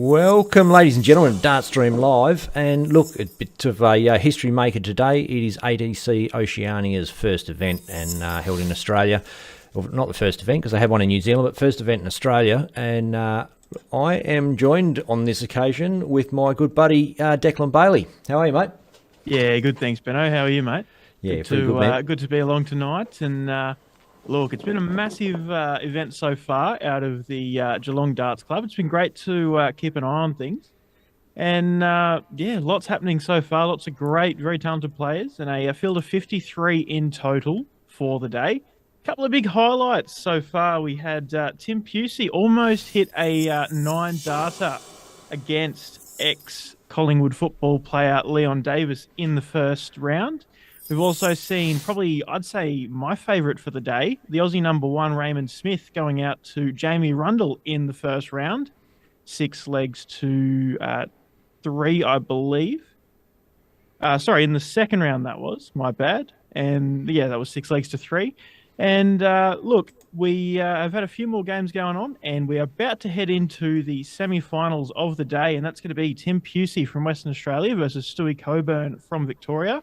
Welcome, ladies and gentlemen, to Dartstream Live. And look, a bit of a history maker today. It is ADC Oceania's first event and held in Australia. Well, not the first event, because they had one in New Zealand, but first event in Australia. And I am joined on this occasion with my good buddy, Declan Bailey. How are you, mate? Yeah, good, thanks, Benno. How are you, mate? Yeah, pretty good, mate. Good to be along tonight. And look, it's been a massive event so far out of the Geelong Darts Club. It's been great to keep an eye on things. And yeah, lots happening so far. Lots of great, very talented players, and a field of 53 in total for the day. A couple of big highlights so far. We had Tim Pusey almost hit a 9-darter against ex-Collingwood football player Leon Davis in the first round. We've also seen probably, I'd say, my favourite for the day, the Aussie #1 Raymond Smith going out to Jamie Rundle in the first round. 6 legs to 3, I believe. Sorry, in the second round that was, my bad. And yeah, that was 6 legs to 3. And look, we have had a few more games going on, and we're about to head into the semi-finals of the day, and that's going to be Tim Pusey from Western Australia versus Stewie Coburn from Victoria.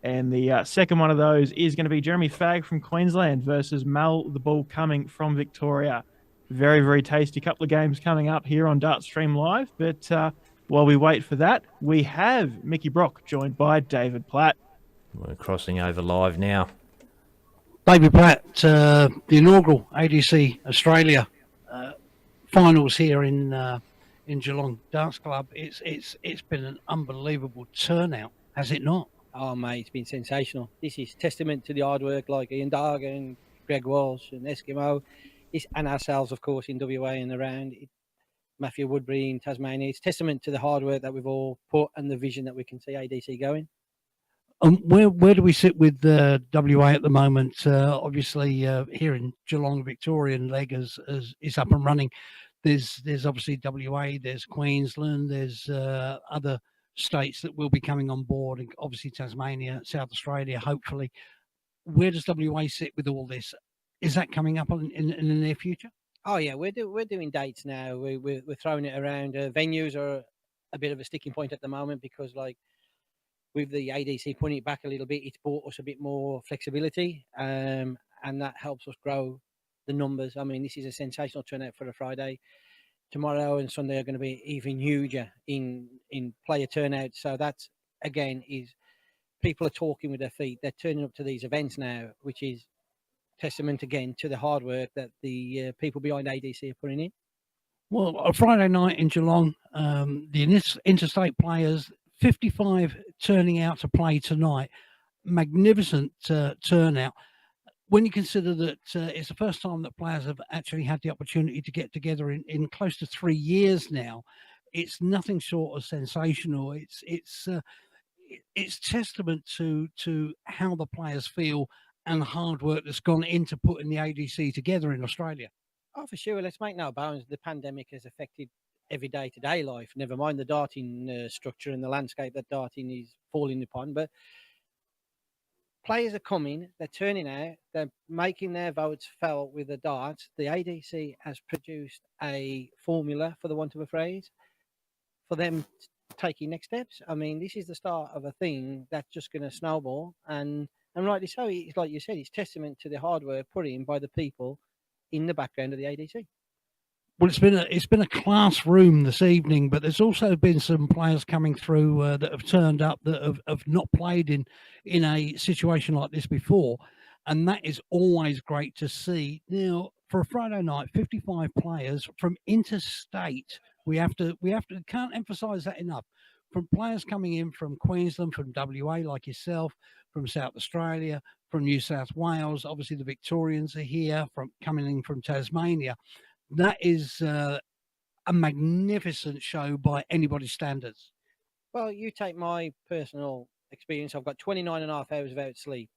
And the second one of those is going to be Jeremy Fagg from Queensland versus Mal the Bull Cumming from Victoria. Very, very tasty couple of games coming up here on Dartstream Live. But while we wait for that, we have Mickey Brock joined by David Platt. We're crossing over live now. David Platt, the inaugural ADC Australia finals here in Geelong Darts Club. It's been an unbelievable turnout, has it not? Oh, mate, it's been sensational. This is testament to the hard work like Ian Dargan and Greg Walsh and Eskimo, and ourselves, of course, in WA and around. Matthew Woodbury in Tasmania. It's testament to the hard work that we've all put and the vision that we can see ADC going. Where do we sit with WA at the moment? Obviously, here in Geelong, Victorian leg is up and running. There's obviously WA, there's Queensland, there's other states that will be coming on board, and obviously Tasmania, South Australia, hopefully. Where does WA sit with all this? Is that coming up in the near future? Oh yeah, we're doing dates now. We're throwing it around. Venues are a bit of a sticking point at the moment because, like, with the ADC putting it back a little bit, it's brought us a bit more flexibility, and that helps us grow the numbers. I mean, this is a sensational turnout for a Friday. Tomorrow and Sunday are going to be even huger in player turnout. So that's, again, is people are talking with their feet. They're turning up to these events now, which is testament again to the hard work that the people behind ADC are putting in. Well, a Friday night in Geelong, the interstate players, 55 turning out to play tonight. Magnificent turnout. When you consider that it's the first time that players have actually had the opportunity to get together in close to 3 years now, it's nothing short of sensational. It's testament to how the players feel and the hard work that's gone into putting the ADC together in Australia. Oh, for sure. Let's make no bones. The pandemic has affected every day-to-day life. Never mind the darting structure and the landscape that darting is falling upon, but players are coming, they're turning out, they're making their votes felt with the darts. The ADC has produced a formula, for the want of a phrase, for them taking next steps. I mean, this is the start of a thing that's just going to snowball, and rightly so. It's like you said, it's testament to the hard work put in by the people in the background of the ADC. Well, it's been a classroom this evening, but there's also been some players coming through that have turned up that have not played in a situation like this before, and that is always great to see. Now, for a Friday night, 55 players from interstate. We can't emphasise that enough. From players coming in from Queensland, from WA, like yourself, from South Australia, from New South Wales. Obviously, the Victorians are here coming in from Tasmania. That is a magnificent show by anybody's standards. Well, you take my personal experience. I've got 29 and a half hours without sleep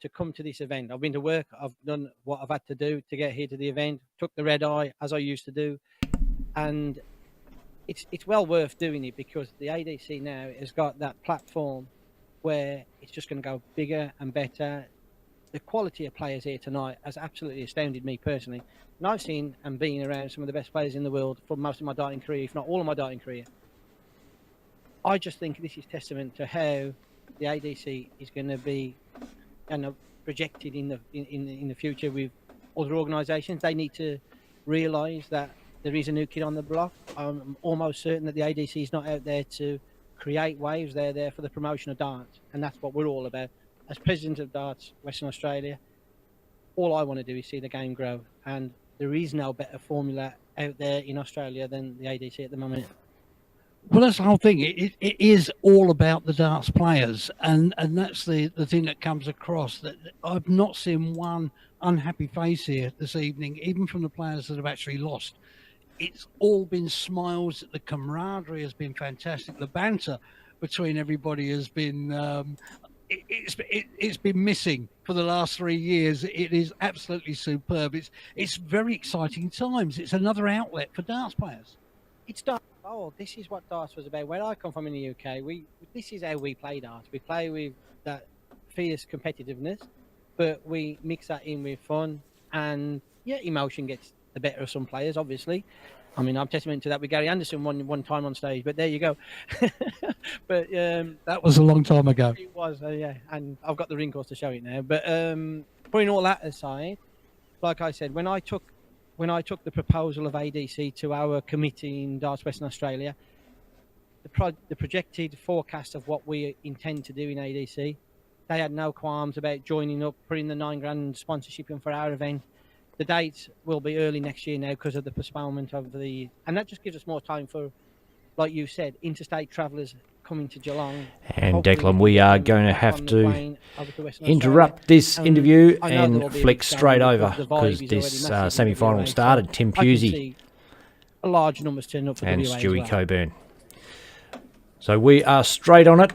to come to this event. I've been to work. I've done what I've had to do to get here to the event. Took the red eye, as I used to do. And it's well worth doing it because the ADC now has got that platform where it's just going to go bigger and better. the quality of players here tonight has absolutely astounded me personally. And I've seen and been around some of the best players in the world for most of my darting career, if not all of my darting career. I just think this is testament to how the ADC is going to be projected in the future with other organisations. They need to realise that there is a new kid on the block. I'm almost certain that the ADC is not out there to create waves. They're there for the promotion of darts, and that's what we're all about. As president of Darts Western Australia, all I want to do is see the game grow, and there is no better formula out there in Australia than the ADC at the moment. Well, that's the whole thing. It is all about the darts players, and that's the thing that comes across. That I've not seen one unhappy face here this evening, even from the players that have actually lost. It's all been smiles. The camaraderie has been fantastic. The banter between everybody has been it's been missing for the last 3 years. It is absolutely superb. It's very exciting times. It's another outlet for darts players. It's darts. Oh, this is what darts was about. Where I come from in the UK, this is how we play darts. We play with that fierce competitiveness, but we mix that in with fun, and yeah, emotion gets the better of some players, obviously. I mean, I'm testament to that with Gary Anderson one time on stage, but there you go. But that was a long time ago. It was, yeah, and I've got the wrinkles to show it now. But putting all that aside, like I said, when I took the proposal of ADC to our committee in Darts Western Australia, the projected forecast of what we intend to do in ADC, they had no qualms about joining up, putting the $9,000 sponsorship in for our event. The dates will be early next year now because of the postponement of and that just gives us more time for, like you said, interstate travellers coming to Geelong. And Hopefully Declan, we are going to have to interrupt this interview and flick straight over because this semi-final started. Tim Pusey a large numbers turning up for and WA Stewie as well. Coburn. So we are straight on it.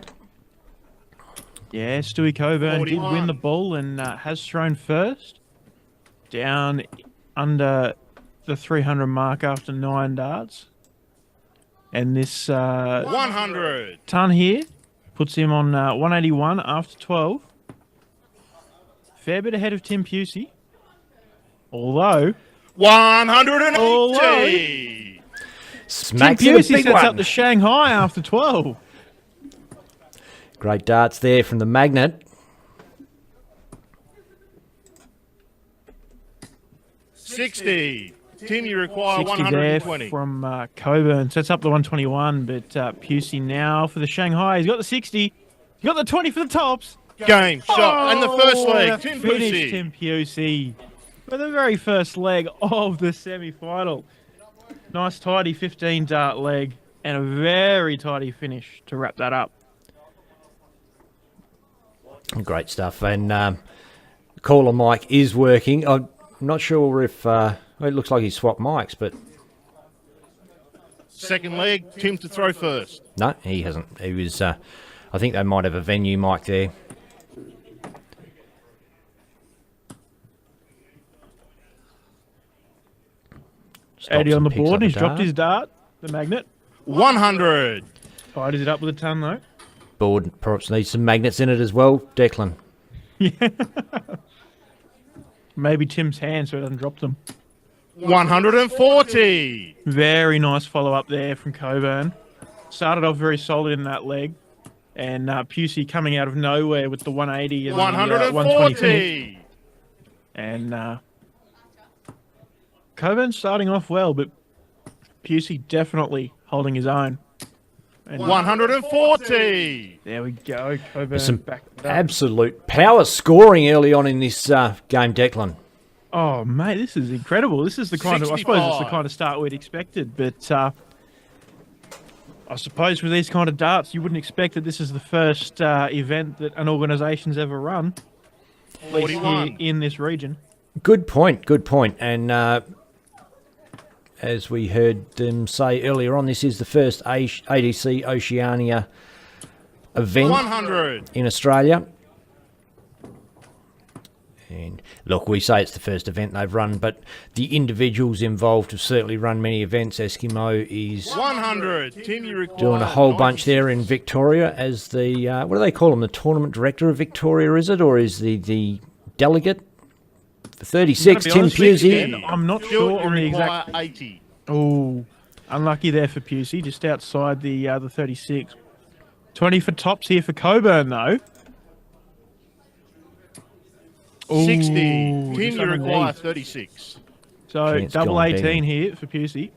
Yeah, Stewie Coburn did win the ball and has thrown first. Down under the 300 mark after 9 darts. And this 100 ton here puts him on 181 after 12. Fair bit ahead of Tim Pusey. Although 180. Smacks Tim it a Pusey big sets one. up the Shanghai after 12. Great darts there from the magnet. 60. Tim, you require 60 there 120. from Coburn. Sets up the 121, but Pusey now for the Shanghai. He's got the 60. He's got the 20 for the tops. Game shot. And the first leg, that Tim finished Pusey. Tim Pusey for the very first leg of the semi-final. Nice tidy 15 dart leg and a very tidy finish to wrap that up. Great stuff. And caller mic is working. I'm not sure if it looks like he swapped mics, but Second leg, Tim to throw first. no, he hasn't. He was. I think they might have a venue mic there. Stops Eddie on and the picks board up and a he's dropped dart. his dart, the magnet. 100. Tidies it up with a ton though. Board perhaps needs some magnets in it as well. Declan. Maybe Tim's hand so he doesn't drop them. 140. Very nice follow-up there from Coburn. Started off very solid in that leg. And Pusey coming out of nowhere with the 180 and the 120 finish. 140. And Coburn starting off well, but Pusey definitely holding his own. And 140. there we go. Coburn There's some back it up. absolute power scoring early on in this game, Declan. Oh, mate, this is incredible. This is the kind of, I suppose it's the 65. kind of start we'd expected, but I suppose with these kind of darts, you wouldn't expect that this is the first event that an organisation's ever run, at least here 41. in this region. Good point, good point. And as we heard them say earlier on, this is the first ADC Oceania event 100. in Australia. And look, we say it's the first event they've run, but the individuals involved have certainly run many events. Eskimo is 100. Tim, you require doing a whole bunch 96. there in Victoria as the, what do they call him, the tournament director of Victoria, is it? Or is the delegate. For I'm 36, gonna be Tim honest with you, Pusey. Dan, I'm not Stuart, sure you on the require exact. 80. Oh, unlucky there for Pusey, just outside the 36. 20 for tops here for Coburn, though. 60. Ooh, Tim, just you require underneath. 36. So Chance double gone 18 begging. here for Pusey.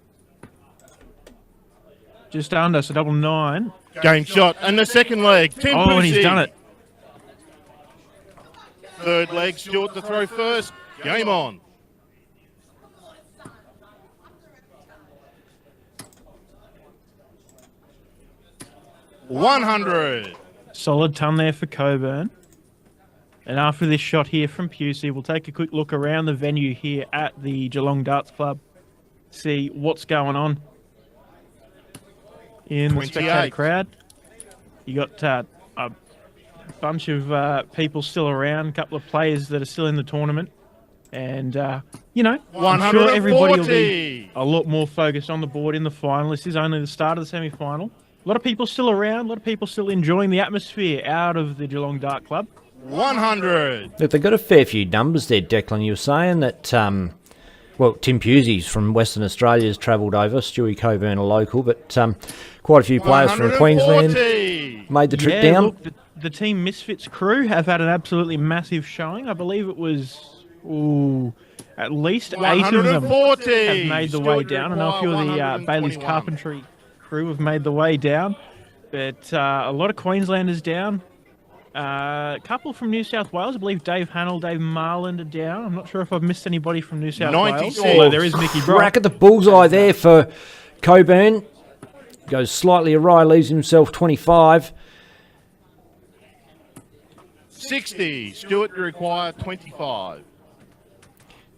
Just under, so double 9. Game shot. And the second leg. Tim Oh, and he's Pusey. done it. Third leg. Stuart to throw first. Game on. $100. Solid ton there for Coburn. And after this shot here from Pusey, we'll take a quick look around the venue here at the Geelong Darts Club. See what's going on in the spectator 28. crowd. You got a bunch of people still around, a couple of players that are still in the tournament. And, you know, I'm sure everybody will be 140. a lot more focused on the board in the final. This is only the start of the semi-final. A lot of people still around, a lot of people still enjoying the atmosphere out of the Geelong Dart Club. 100. Look, they've got a fair few numbers there, Declan. You were saying that, well, Tim Pusey's from Western Australia has travelled over. Stewie Coburn, a local, but quite a few players from Queensland 140. made the trip Yeah, down. look, the Team Misfits crew have had an absolutely massive showing. I believe it was at least 8 of them 140. have made the way Stuart, down. I know a few of the Bailey's 121. Carpentry crew have made the way down, but a lot of Queenslanders down. A couple from New South Wales. I believe Dave Hannell, Dave Marland are down. I'm not sure if I've missed anybody from New South 96. Wales. Although there is Mickey Brock. Crack at the bullseye there for Coburn. Goes slightly awry, leaves himself 25. 60. Stuart, you require 25.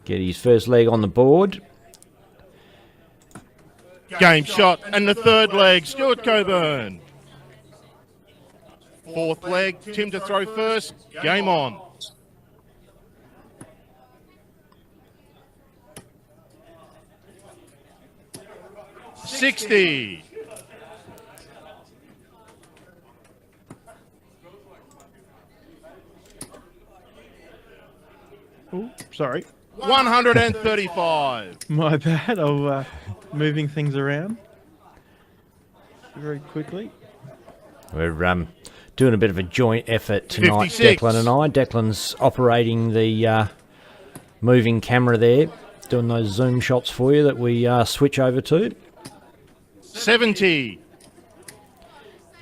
Get his first leg on the board. Game shot. And the third leg. Stuart Coburn. Fourth leg. Tim to throw first. Game on. $60. Oh, sorry. 135. My bad. I'm moving things around very quickly. We're doing a bit of a joint effort tonight, 56. Declan and I. Declan's operating the moving camera there, doing those zoom shots for you that we switch over to. 70.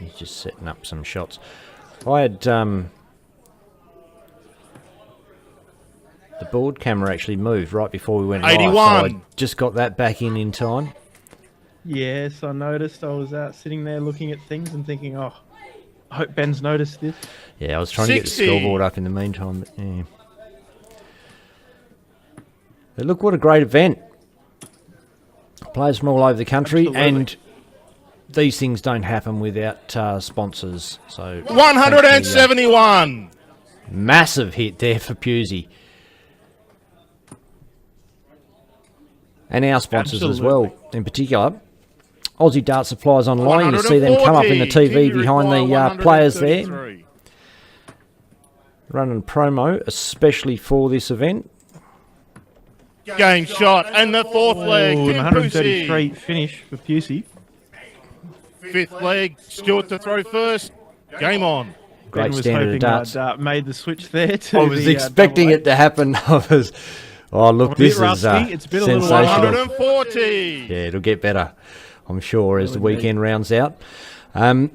He's just setting up some shots. I had the board camera actually moved right before we went live, so 81. I just got that back in time. Yes, I noticed. I was sitting there looking at things and thinking, oh, I hope Ben's noticed this. Yeah, I was trying to get the 60. scoreboard up in the meantime, but yeah. But look, what a great event. Players from all over the country, Absolutely. and these things don't happen without sponsors. So 171. massive hit there for Pusey. And our sponsors as well, in particular. Aussie Dart Supplies Online, you see them come up in the 140. TV Tim, you behind require the players there. 133. Running promo, especially for this event. Game shot. And the fourth leg. Oh, Tim 133 Pusey. finish for Pusey. Fifth leg. Stuart to throw first. Game on. Great Ben was standard of hoping darts. I'd made the switch there to I was the, expecting double it to happen. I was, oh, look, I'm a this bit is rusty. It's been a little sensational. while. 140. Yeah, it'll get better, I'm sure, as the Will indeed. weekend rounds out. I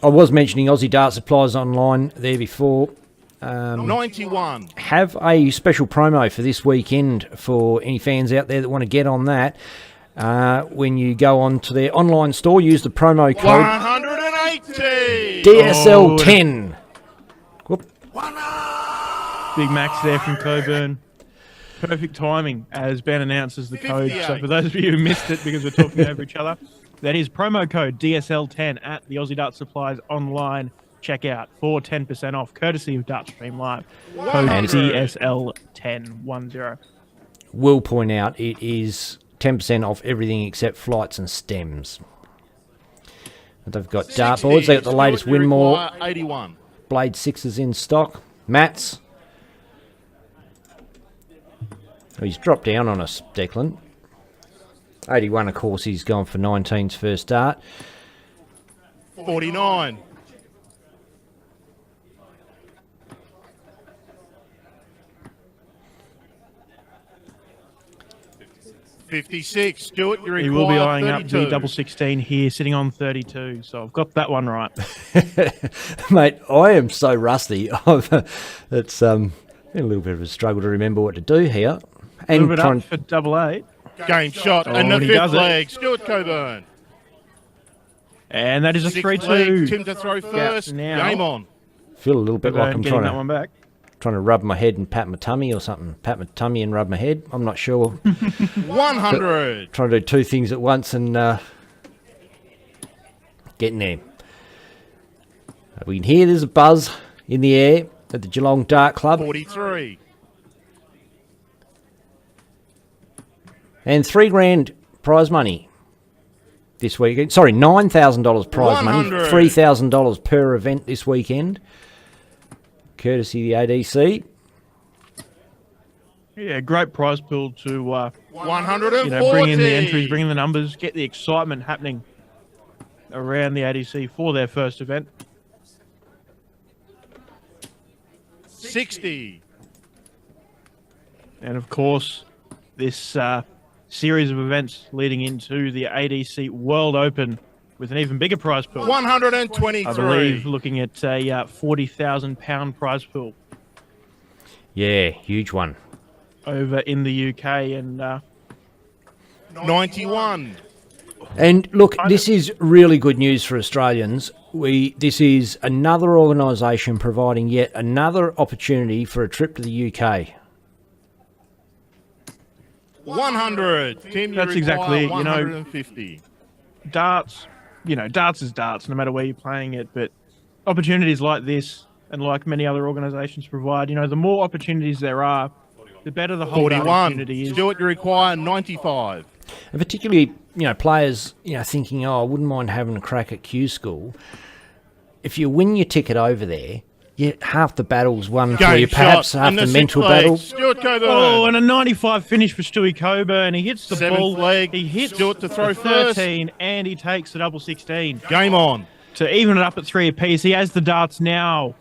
was mentioning Aussie Dart Supplies Online there before. 91. Have a special promo for this weekend for any fans out there that want to get on that. When you go on to their online store, use the promo code 180. DSL10. Whoop. Big Max there from Coburn. Perfect timing as Ben announces the code. So 58. for those of you who missed it because we're talking over each other, that is promo code DSL10 at the Aussie Dart Supplies online checkout for 10% off, courtesy of Dartstream Live. Code And- DSL1010. Will point out it is 10% off everything except flights and stems. And they've got dartboards. They've got the latest Stuart, you Winmore require 81. Blade 6s in stock. Mats. He's dropped down on us, Declan. 81, of course, he's gone for 19's first start. 49. 56. Stuart, you He will be require eyeing up 32. the double 16 here, sitting on 32. So I've got that one right. Mate, I am so rusty. It's been a little bit of a struggle to remember what to do here. A little bit up for double 8. Game shot. And the and he fifth does it. leg. Stuart Coburn. And that is a Sixth 3-2. leg. Tim to throw first. now. Game on. Feel a little bit like I'm getting that one back. trying to rub my head and pat my tummy or something. Pat my tummy and rub my head. I'm not sure. 100. Trying to do two things at once and getting there. We can hear there's a buzz in the air at the Geelong Dart Club. 43. And $3,000 prize money this weekend. Sorry, $9,000 prize money. 100. $3,000 per event this weekend. Courtesy of the ADC. Yeah, great prize pool to 140. bring in the entries, bring in the numbers, get the excitement happening around the ADC for their first event. 60. And of course, this series of events leading into the ADC World Open with an even bigger prize pool. 123. I believe looking at a £40,000 prize pool Yeah, huge one. over in the UK. And 91. And look, this is really good news for Australians. This is another organisation providing yet another opportunity for a trip to the UK. 100. Tim, That's exactly it, 150. darts, darts is darts, no matter where you're playing it. But opportunities like this, and like many other organisations provide, the more opportunities there are, the better the whole 41. opportunity is. Stuart, you require 95. And particularly, players, thinking, I wouldn't mind having a crack at Q School. If you win your ticket over there, half the battle's won for Game you, perhaps shot. half And the the mental sixth leg. battle. Stuart Coburn. Oh, and a 95 finish for Stewie Coburn. He hits the Seventh ball. leg. He hits Stuart to throw the first. 13, and he takes the double 16 Game on. to even it up at 3 apiece. He has the darts now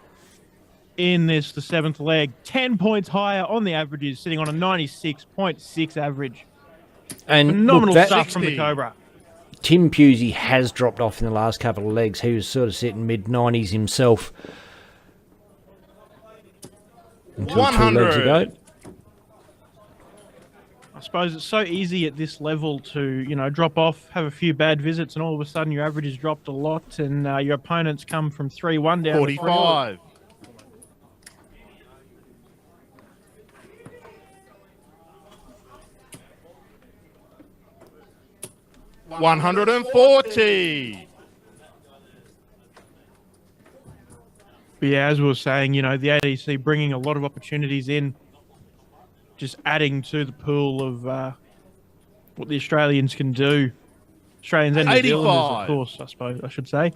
in the seventh leg. 10 points higher on the averages, sitting on a 96.6 average. And Phenomenal look, stuff from the 60. Cobra. Tim Pusey has dropped off in the last couple of legs. He was sort of sitting mid-90s himself until 2 legs 100. ago. I suppose it's so easy at this level to, drop off, have a few bad visits, and all of a sudden your average has dropped a lot, and your opponents come from 3-1 down to 45. 140. But yeah, as we were saying, the ADC bringing a lot of opportunities in, just adding to the pool of what the Australians can do. Australians and New 85. Zealanders, of course, I suppose I should say.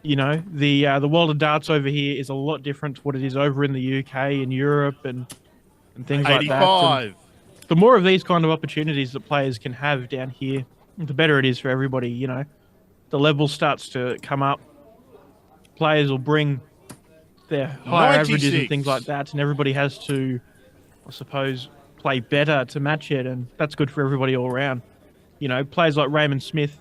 The world of darts over here is a lot different to what it is over in the UK and Europe and things like that. 85. And the more of these kind of opportunities that players can have down here, the better it is for everybody. The level starts to come up. Players will bring their higher averages and 96. things like that, and everybody has to, I suppose, play better to match it, and that's good for everybody all around. Players like Raymond Smith,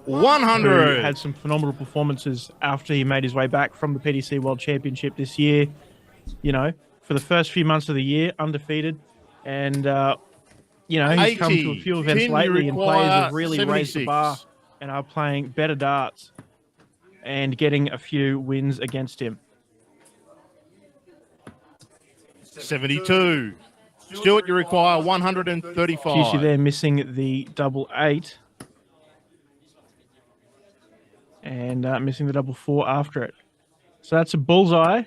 who 100. had some phenomenal performances after he made his way back from the PDC World Championship this year. For the first few months of the year, undefeated, and he's come to a 80. few events Tim, you lately, and players require have really raised the 76. bar and are playing better darts and getting a few wins against him. 72. Stuart, you require 135. QC there missing the double 8 and missing the double 4 after it. So that's a bullseye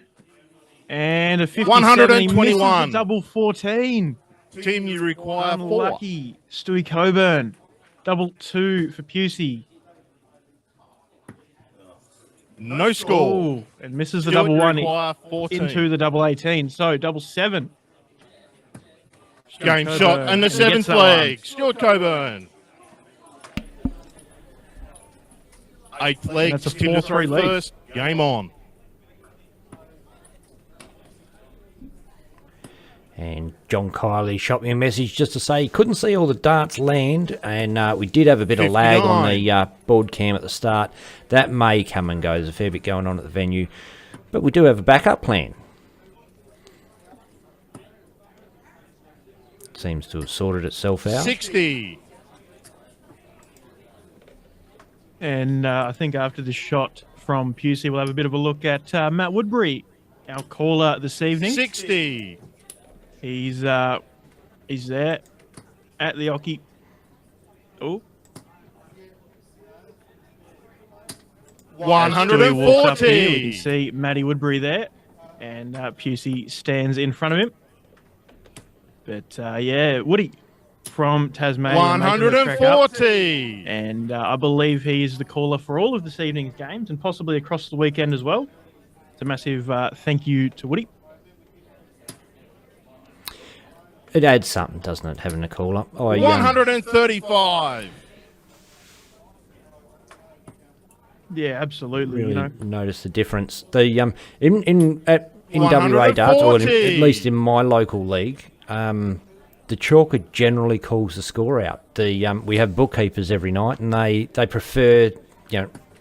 and a 57. 121. He misses the double 14. Tim, you require 4. Unlucky. Stewie Coburn. Double 2 for Pusey. No score. Oh, and misses the Stuart, double you 1 require 14. into the double 18. So double 7. Game Coburn, shot and the he gets seventh that one. leg. Stuart Coburn. Eighth leg. that's a Tim to throw 4-3 lead. first. Game on. And John Kiley shot me a message just to say he couldn't see all the darts land, and we did have a bit of lag on the board cam at the start. That may come and go. There's a fair bit going on at the venue, but we do have a backup plan. Seems to have sorted itself out. 60. And I think after this shot from Pusey, we'll have a bit of a look at Matt Woodbury, our caller this evening. 60. He's there at the Oki. Oh. 140. We can see Matty Woodbury there, and Pusey stands in front of him. But yeah, Woody from Tasmania. making the trek up. 140. And I believe he's the caller for all of this evening's games and possibly across the weekend as well. It's a massive thank you to Woody. It adds something, doesn't it, having a call up? 135. Yeah, absolutely. Really You know, notice the difference. The in WA darts, or at 140. least in my local league, the chalker generally calls the score out. We have bookkeepers every night, and they prefer,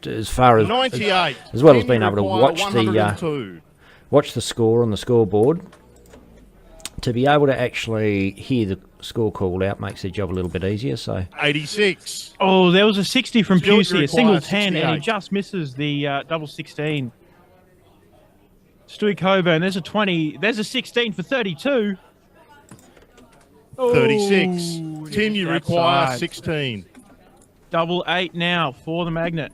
as far as 98. as well as Team being able to require watch 102. watch the score on the scoreboard. To be able to actually hear the score called out makes their job a little bit easier. So 86. oh, there was a 60 from Still Pusey, a single requires 10, and he 68. just misses the double 16. Stewie Coburn, there's a 20, there's a 16 for 32. Oh, 36. Tim, you that require side. 16. Double 8 now for the magnet.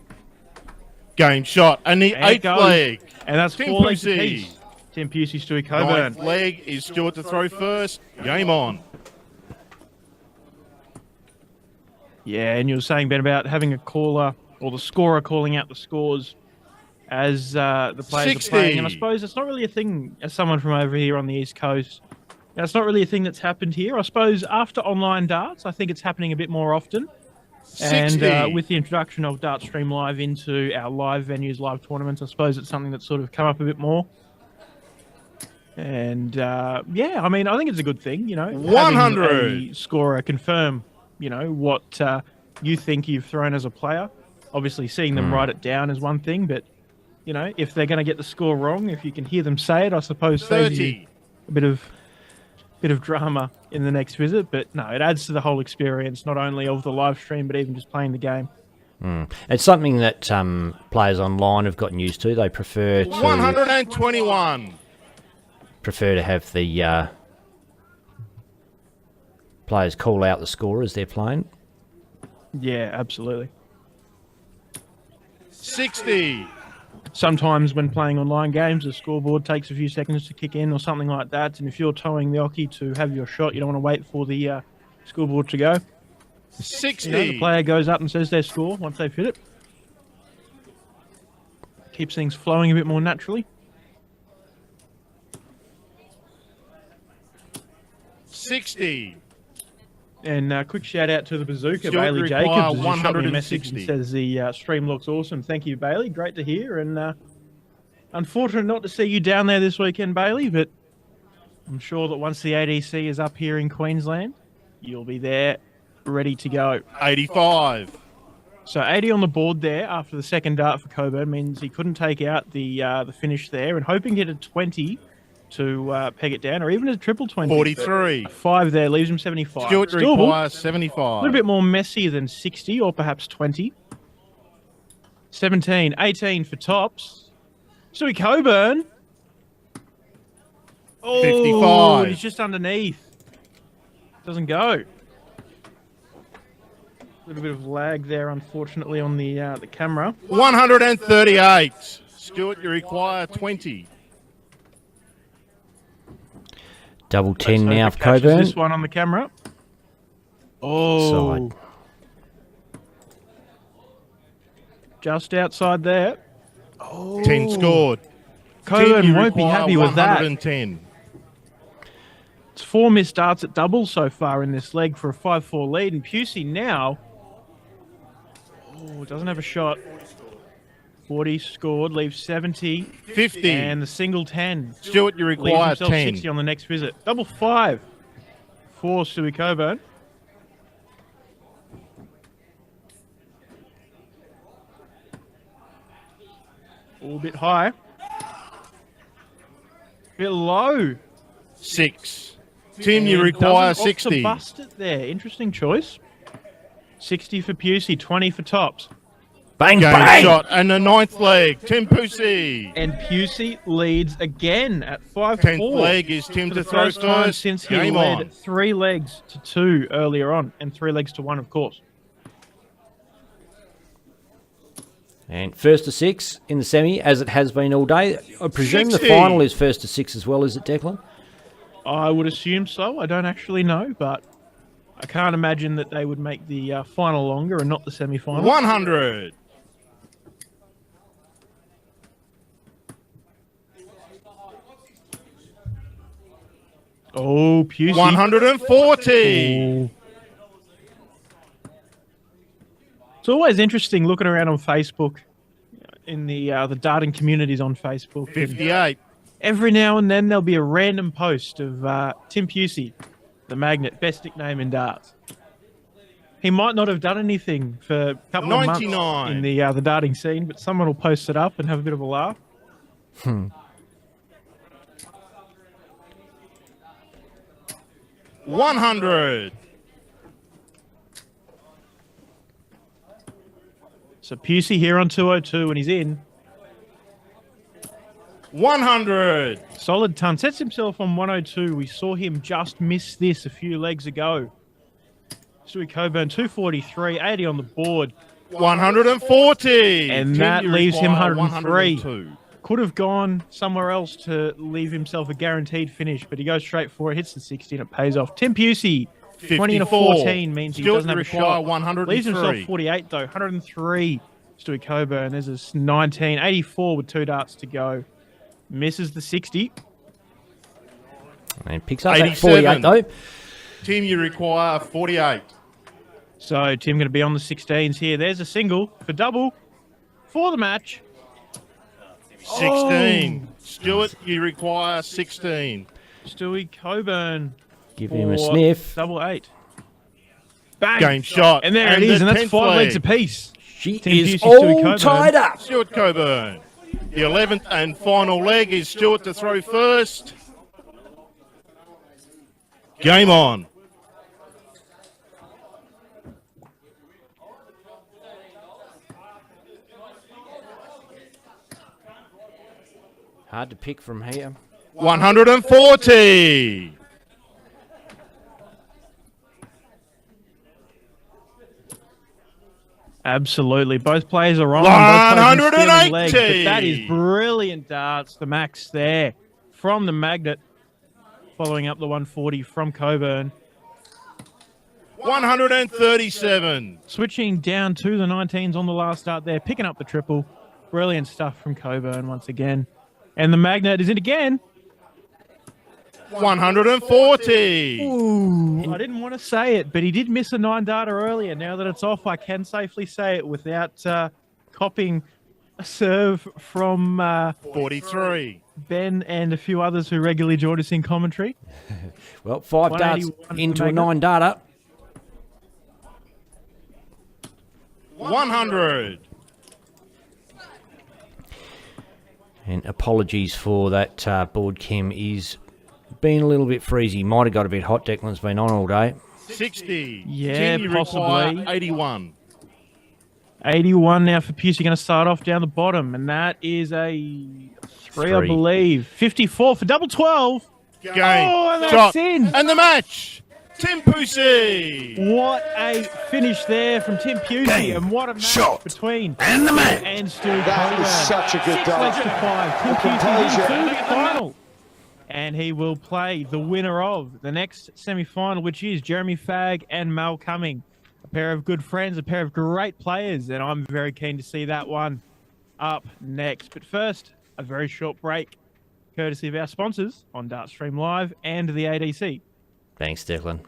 Game shot. And the And it eighth goes. leg. And that's Tim 4 legs Pusey. apiece. Tim Pusey, Stewie Coburn. Ninth leg is Stuart to throw first. Game on. Yeah, and you were saying, Ben, about having a caller or the scorer calling out the scores as the players 60. are playing. And I suppose it's not really a thing, as someone from over here on the East Coast, it's not really a thing that's happened here. I suppose after online darts, I think it's happening a bit more often. 60. And with the introduction of Dart Stream Live into our live venues, live tournaments, I suppose it's something that's sort of come up a bit more. And yeah, I mean, I think it's a good thing, 100. having a scorer confirm, what you think you've thrown as a player. Obviously, seeing them write it down is one thing, but if they're going to get the score wrong, if you can hear them say it, I suppose saves you 30. a bit of drama in the next visit. But no, it adds to the whole experience, not only of the live stream, but even just playing the game. it's something that players online have gotten used to. They prefer 121. to have the players call out the score as they're playing. Yeah, absolutely. 60. Sometimes when playing online games, the scoreboard takes a few seconds to kick in or something like that. And if you're towing the Oki to have your shot, you don't want to wait for the scoreboard to go. 60. The player goes up and says their score once they've hit it. Keeps things flowing a bit more naturally. 60. And quick shout out to the bazooka, Stuart Bailey require Jacobs. Who shot me a message 160. and says the stream looks awesome. Thank you, Bailey. Great to hear. And unfortunate not to see you down there this weekend, Bailey, but I'm sure that once the ADC is up here in Queensland, you'll be there ready to go. 85. So 80 on the board there after the second dart for Coburn means he couldn't take out the finish there, and hoping to get a 20 to peg it down, or even a triple 20. 43. A 5 there leaves him 75. Stuart Still requires a 75. little bit more messy than 60 or perhaps 20. 17, 18 for tops. Stewie Coburn. Oh, 55. he's just underneath. Doesn't go. A little bit of lag there, unfortunately, on the camera. 138. Stuart, you require 20. Double 10 now Let's for hope it catches Coburn. this one on the camera. Oh, Side. just outside there. 10 scored. Coburn Tim, you won't be require happy with that. 110. It's 4 missed darts at doubles so far in this leg for a 5-4 lead. And Pusey now doesn't have a shot. 40 scored, leaves 70. 50. And the single 10. Stuart, you Leaves require himself 10. 60 on the next visit. Double 5 for Stewie Coburn. All a bit high. Bit low. 6. Tim, you And require doesn't opt to 60. bust it there. Interesting choice. 60 for Pusey, 20 for Tops. Bang, Game bang! shot. And the 9th leg, Tim Pusey. And Pusey leads again at 5-4. 10th leg is Tim For to the throw first time first. since he Game led on. 3 legs to 2 earlier on, and 3 legs to 1, of course. And first to 6 in the semi, as it has been all day. I presume 60. the final is first to 6 as well, is it, Declan? I would assume so. I don't actually know, but I can't imagine that they would make the final longer and not the semi-final. 100. Oh, Pusey. 140. Oh. It's always interesting looking around on Facebook, in the darting communities on Facebook. and 58. every now and then there'll be a random post of Tim Pusey, the magnet, best nickname in darts. He might not have done anything for a couple of months 99. in the darting scene, but someone will post it up and have a bit of a laugh. 100. So Pusey here on 202 and he's in. 100. Solid ton. Sets himself on 102. We saw him just miss this a few legs ago. Stewie Coburn, 243, 80 on the board. 140. And Tim, that you leaves him require 103. 102. Could have gone somewhere else to leave himself a guaranteed finish, but he goes straight for it, hits the 60, and it pays off. Tim Pusey, 20 and a 54. 14 means he Still doesn't have a Rashai, shot. 103. Leaves himself 48, though. 103, Stewie Coburn. There's a 19, 84 with 2 darts to go. Misses the 60. And picks up that 48, 87. though. Tim, you require 48. So Tim going to be on the 16s here. There's a single for double for the match. 16. Stuart, you require 16. Stewie Coburn. Give him a for sniff. Double 8. Bang. Game shot. And there it is, the and that's 10th 5 legs leg. apiece. She Tim is Pusey, Stewie all Coburn. tied up. Stuart Coburn. The 11th and final leg is Stuart to throw first. Game on. Hard to pick from here. 140. Absolutely. Both players are on. Both players are stealing legs, 180. but that is brilliant darts. The max there from the magnet. Following up the 140 from Coburn. 137. Switching down to the 19s on the last start there. Picking up the triple. Brilliant stuff from Coburn once again. And the magnet is in again. 140. Ooh, I didn't want to say it, but he did miss a 9 darter earlier. Now that it's off, I can safely say it without copying a serve from 43. Ben and a few others who regularly join us in commentary. Well, 5 darts 181 into a magnet. 9 darter. 100. And apologies for that board chem is being a little bit freezy. Might have got a bit hot. Declan's been on all day. 60. Yeah, Tim, you require possibly. 81. 81 now for Pusey. Going to start off down the bottom, and that is a 3, I 3. believe. 54 for double 12. Game. Oh, and that's shot. in. And the match. Tim Pusey. What a finish there from Tim Pusey, and what a match between And the man. and Stewie That Coburn. is such a good 6 dart. legs to 5. Tim Pusey is into the final. And he will play the winner of the next semi-final, which is Jeremy Fagg and Mal Cumming. A pair of good friends, a pair of great players, and I'm very keen to see that one up next. But first, a very short break, courtesy of our sponsors on Dartstream Live and the ADC Thanks, Declan.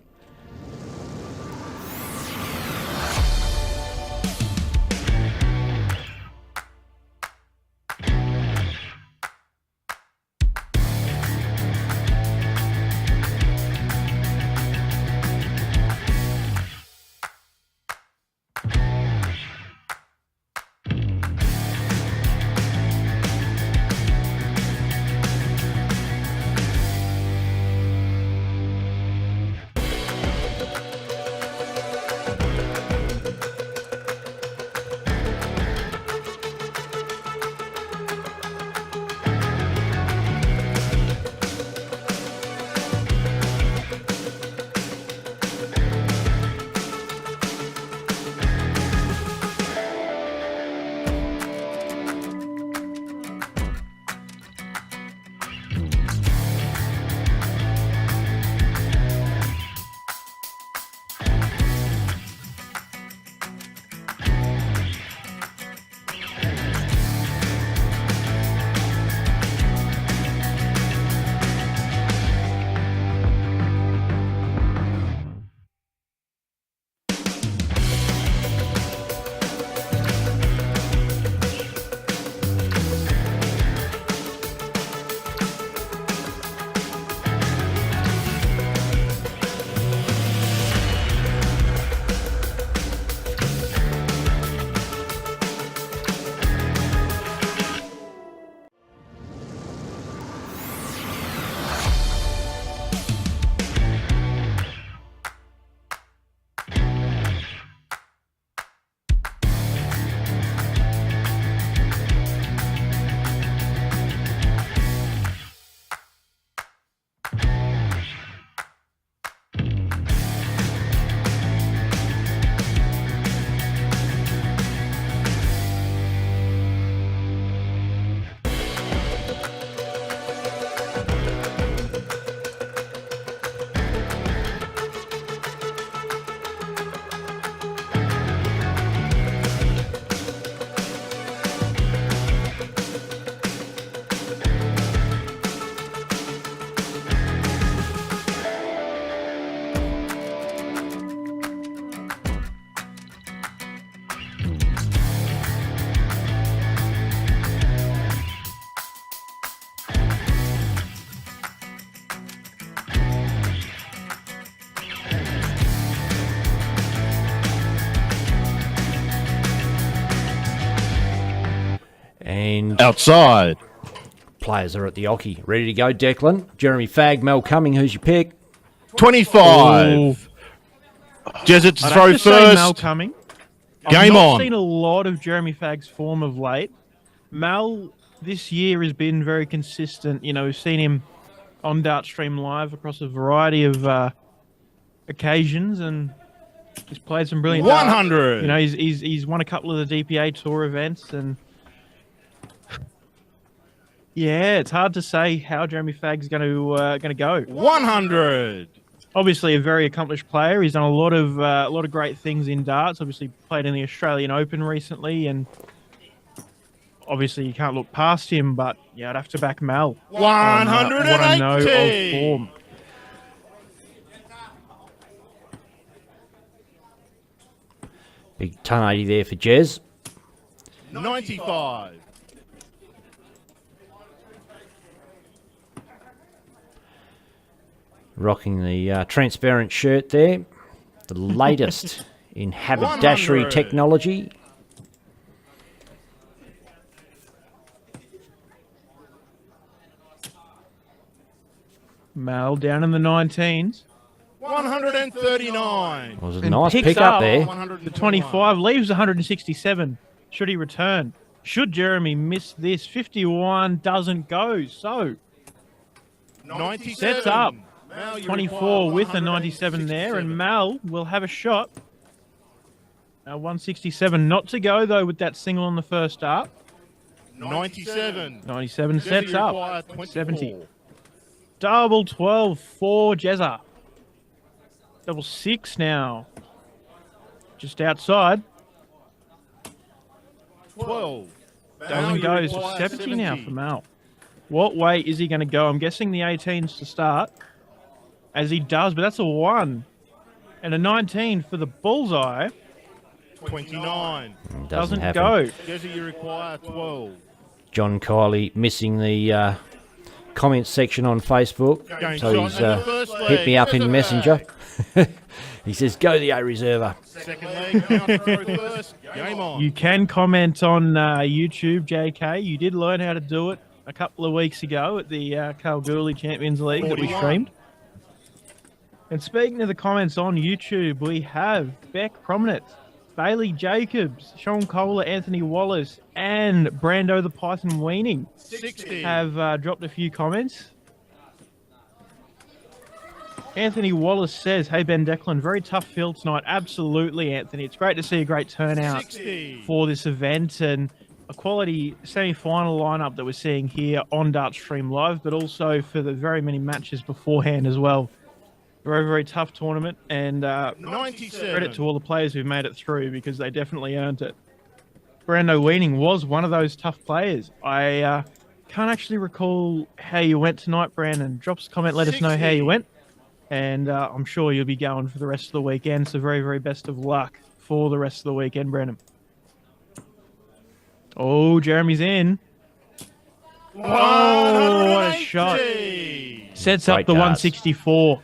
And Outside. players are at the Oki. Ready to go, Declan. Jeremy Fagg, Mel Cumming, who's your pick? 25. Jezza to I'd throw have to say Mal first. coming. Game I've not on. seen a lot of Jeremy Fagg's form of late. Mal this year has been very consistent. You know, we've seen him on Dartstream Live across a variety of occasions, and he's played some brilliant dart. 100. You know, he's won a couple of the DPA Tour events, and yeah, it's hard to say how Jeremy Fagg's going to go. 100. Obviously, a very accomplished player. He's done a lot of great things in darts. Obviously, played in the Australian Open recently, and obviously you can't look past him. But yeah, I'd have to back Mal on what I know of 180. form. Big 1080 there for Jez. 95. Rocking the transparent shirt there. The latest in haberdashery 100. technology. Mal down in the 19s. 139. Was a And nice picks pick up up there. The 25 leaves 167. Should he return? Should Jeremy miss this? 51 doesn't go. So 97. sets up. Mal, you 24 require with a 97 there, and 167. Mal will have a shot. 167 not to go, though, with that single on the first start. 97. 97 Jezza, sets you up. require 24. 70. Double 12 for Jezza. Double 6 now. Just outside. 12. Mal, Down you goes. require 70 now for Mal. What way is he going to go? I'm guessing the 18s to start. as he does, but that's a 1. And a 19 for the bullseye. 29. Doesn't happen. go. Jersey, you require 12. John Kiley missing the comments section on Facebook, Game so shot he's and the first leg. hit me up in Reserve Messenger. leg. He says, "Go the A reserver." Second leg, counter throw first. Game on. You can comment on YouTube, JK. You did learn how to do it a couple of weeks ago at the Kalgoorlie Champions League that we 41. streamed. And speaking of the comments on YouTube, we have Beck Prominence, Bailey Jacobs, Sean Kohler, Anthony Wallace, and Brando the Python Weaning 60. have dropped a few comments. Anthony Wallace says, "Hey Ben Declan, very tough field tonight." Absolutely, Anthony. It's great to see a great turnout 60. for this event and a quality semi-final lineup that we're seeing here on Dart Stream Live, but also for the very many matches beforehand as well. Very, very tough tournament, and 97. credit to all the players who've made it through because they definitely earned it. Brando Weaning was one of those tough players. I can't actually recall how you went tonight, Brandon. Drop us a comment, let us know how 60. you went. And I'm sure you'll be going for the rest of the weekend. So very, very best of luck for the rest of the weekend, Brandon. Oh, Jeremy's in. Oh, what a shot. 180. Sets up Great the darts. 164.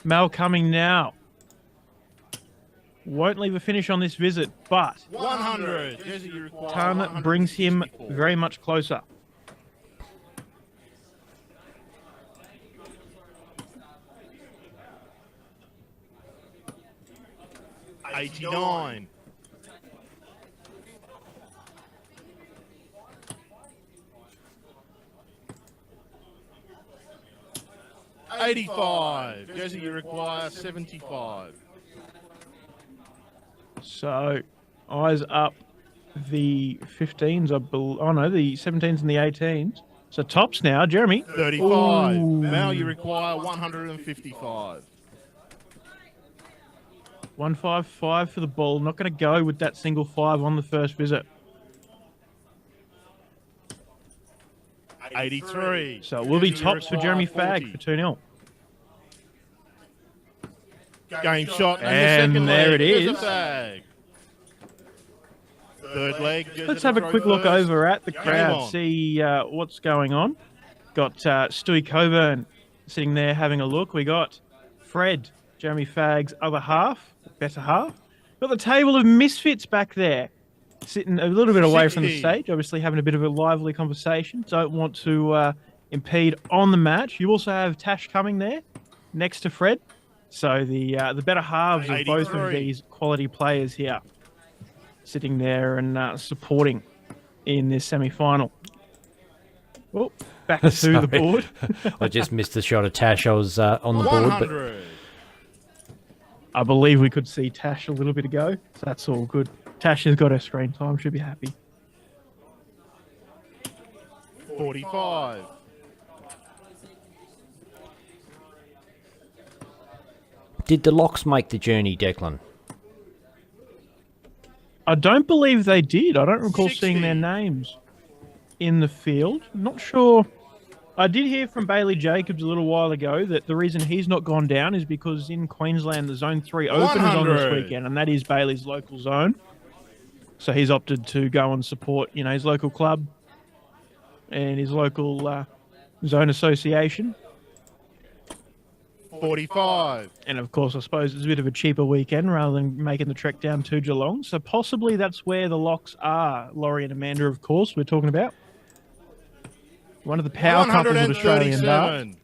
Mal coming now. Won't leave a finish on this visit, but 100. Jersey, you require Ton brings him 164. very much closer. $89. $85. Jersey, you require 75. So, eyes up the 15s, oh no, the 17s and the 18s. So tops now, Jeremy. 35. Ooh. Now you require 155. 155 for the ball. Not going to go with that single 5 on the first visit. 83. So it will be Jersey, you tops for Jeremy require Fagg for 2-0. Game shot And the second there leg. it There's a is. fag. Third leg. Jersey Let's to have a throw quick look first. over at the Game crowd, on. see what's going on. Got Stewie Coburn sitting there having a look. We got Fred, Jeremy Fagg's other half, better half. Got the table of misfits back there, sitting a little bit away from the 60. stage, obviously having a bit of a lively conversation. Don't want to impede on the match. You also have Tash coming there next to Fred. So the better halves of both of 83. these quality players here, sitting there and supporting in this semi-final. Oh, back to the Sorry. board. I just missed the shot of Tash. I was on the board, but 100. I believe we could see Tash a little bit ago, so that's all good. Tash has got her screen time, should be happy. 45. did the Locks make the journey, Declan? I don't believe they did. I don't recall 60. seeing their names in the field. Not sure. I did hear from Bailey Jacobs a little while ago that the reason he's not gone down is because in Queensland the Zone 3 Open is on this 100. weekend, and that is Bailey's local zone. So he's opted to go and support, his local club and his local zone association. 45. And of course, I suppose it's a bit of a cheaper weekend rather than making the trek down to Geelong. So possibly that's where the Locks are. Laurie and Amanda, of course, we're talking about. One of the power couples of Australian dart. 137.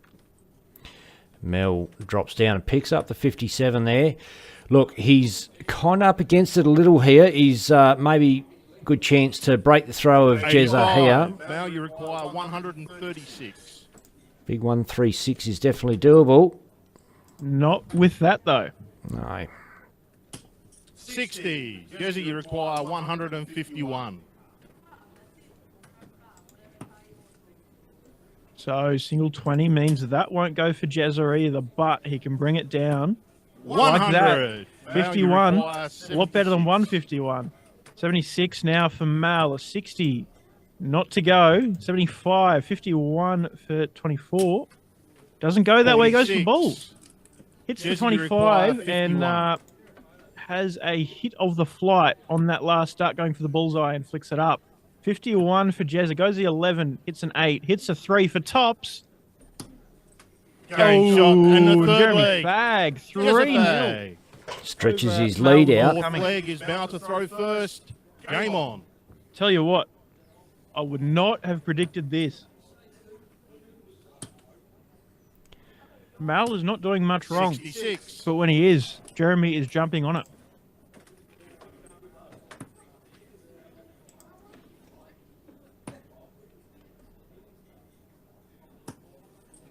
Mel drops down and picks up the 57 there. Look, he's kind of up against it a little here. He's maybe good chance to break the throw of Jezza here. Now you require 136. Big 136 is definitely doable. Not with that, though. No. 60. Jersey, you require 151. So single 20 means that won't go for Jezza either, but he can bring it down. Like that. 100. Now you 51, require a lot better than 76. 151. 76 now for Mal, a 60. Not to go. 75, 51 for 24. Doesn't go that way, goes for 46. balls. Hits the Jersey, you require 25 and 51. has a hit of the flight on that last start going for the bullseye and flicks it up. 51 for Jezza. Goes the 11. Hits an 8. Hits a 3 for tops. Game shot. And the third Jeremy leg. Fag. There's a 3-0. bag. Stretches Over his lead Melbourne. out. Fourth leg is Mal to throw first. Game on. Tell you what, I would not have predicted this. Mal is not doing much wrong, 66. but when he is, Jeremy is jumping on it.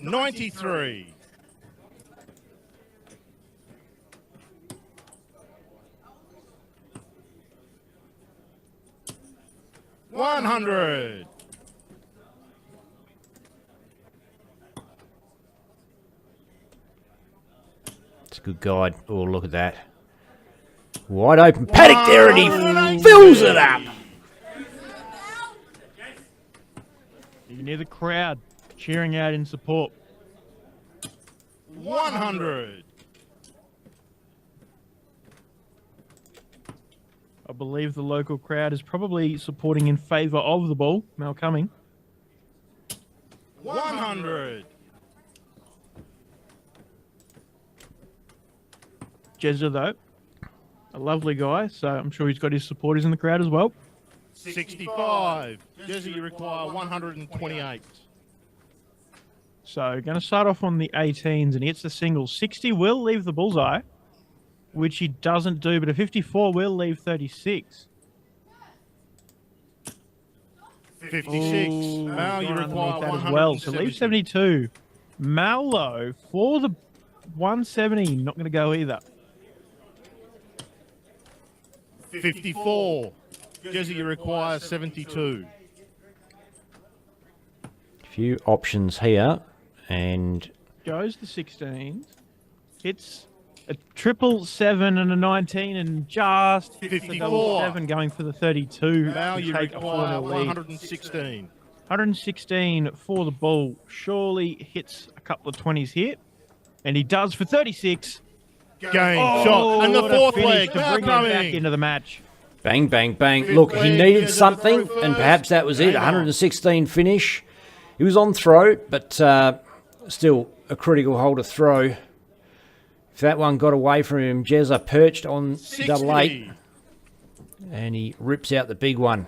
$93. $100. It's a good guide. Oh, look at that. Wide open paddock there, and he fills it up. You can hear the crowd cheering out in support. 100. I believe the local crowd is probably supporting in favour of the ball. Mal coming. 100. Jezza, though, a lovely guy, so I'm sure he's got his supporters in the crowd as well. 65. Jersey, you require 128. So going to start off on the 18s, and he hits the single. 60 will leave the bullseye, which he doesn't do, but a 54 will leave 36. 56. Ooh, Mal, you gone require underneath that as well. So leave 72. Mal, though, for the 170, not going to go either. 54. Jersey, you require 72. Few options here, and Goes the 16s. Hits a 777 and a 19, and just hits the 54. double 7 going for the 32 Mal, to you take a 4-0 require lead. 116. 116 for the ball. Surely hits a couple of 20s here. And he does for 36. Game shot. And the what a fourth finish leg. to Mal bring him back coming. into the match. bang, bang, bang. Look, he needed something, and perhaps that was it. 116 finish. He was on throw, but still a critical hole to throw. If that one got away from him, Jezza perched on 60. double 8, and he rips out the big one.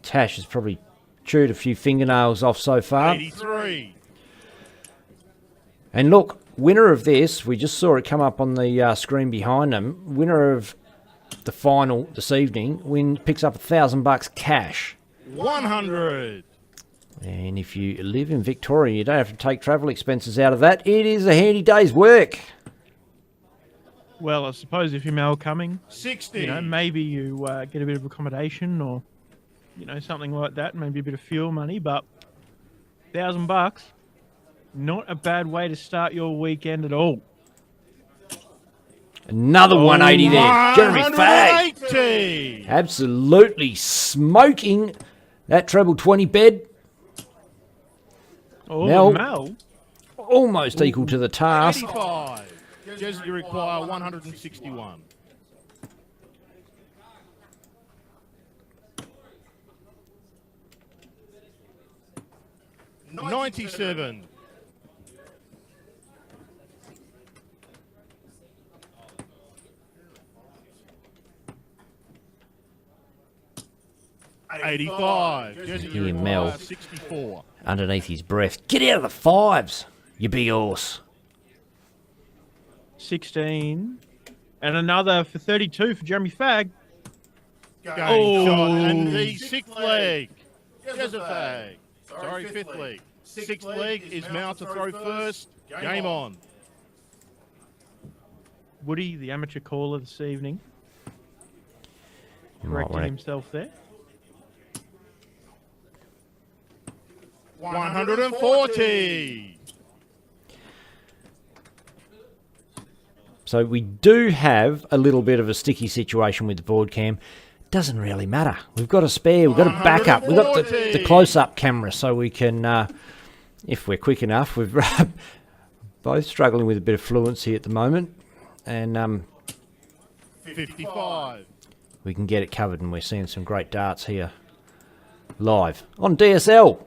Tash has probably chewed a few fingernails off so far. 83. And look, winner of this, we just saw it come up on the screen behind them. Winner of the final this evening picks up $1,000 cash. 100. And if you live in Victoria, you don't have to take travel expenses out of that. It is a handy day's work. Well, I suppose if you're Mal coming, 60. you know, maybe you get a bit of accommodation or, you know, something like that, maybe a bit of fuel money, but $1,000, not a bad way to start your weekend at all. Another 180 there. Jeremy Fag 180. absolutely smoking that treble 20 bed. Oh, Mel. Mal. Almost equal to the task. 85. Jersey, you require 161. $97. $85. Jersey, you Here, Mel. require 64. Underneath his breath. Get out of the fives, you big horse. 16. And another for 32 for Jeremy Fag. Game shot. And the sixth leg. There's a fag. Sorry, fifth leg. Sixth leg is Mal to throw first. Game on. Woody, the amateur caller this evening, You might correcting want to himself there. 140. So we do have a little bit of a sticky situation with the board cam. Doesn't really matter. We've got a spare. We've got a backup. We've got the close-up camera, so we can if we're quick enough. We've both struggling with a bit of fluency at the moment, and 55. we can get it covered, and we're seeing some great darts here live on DSL.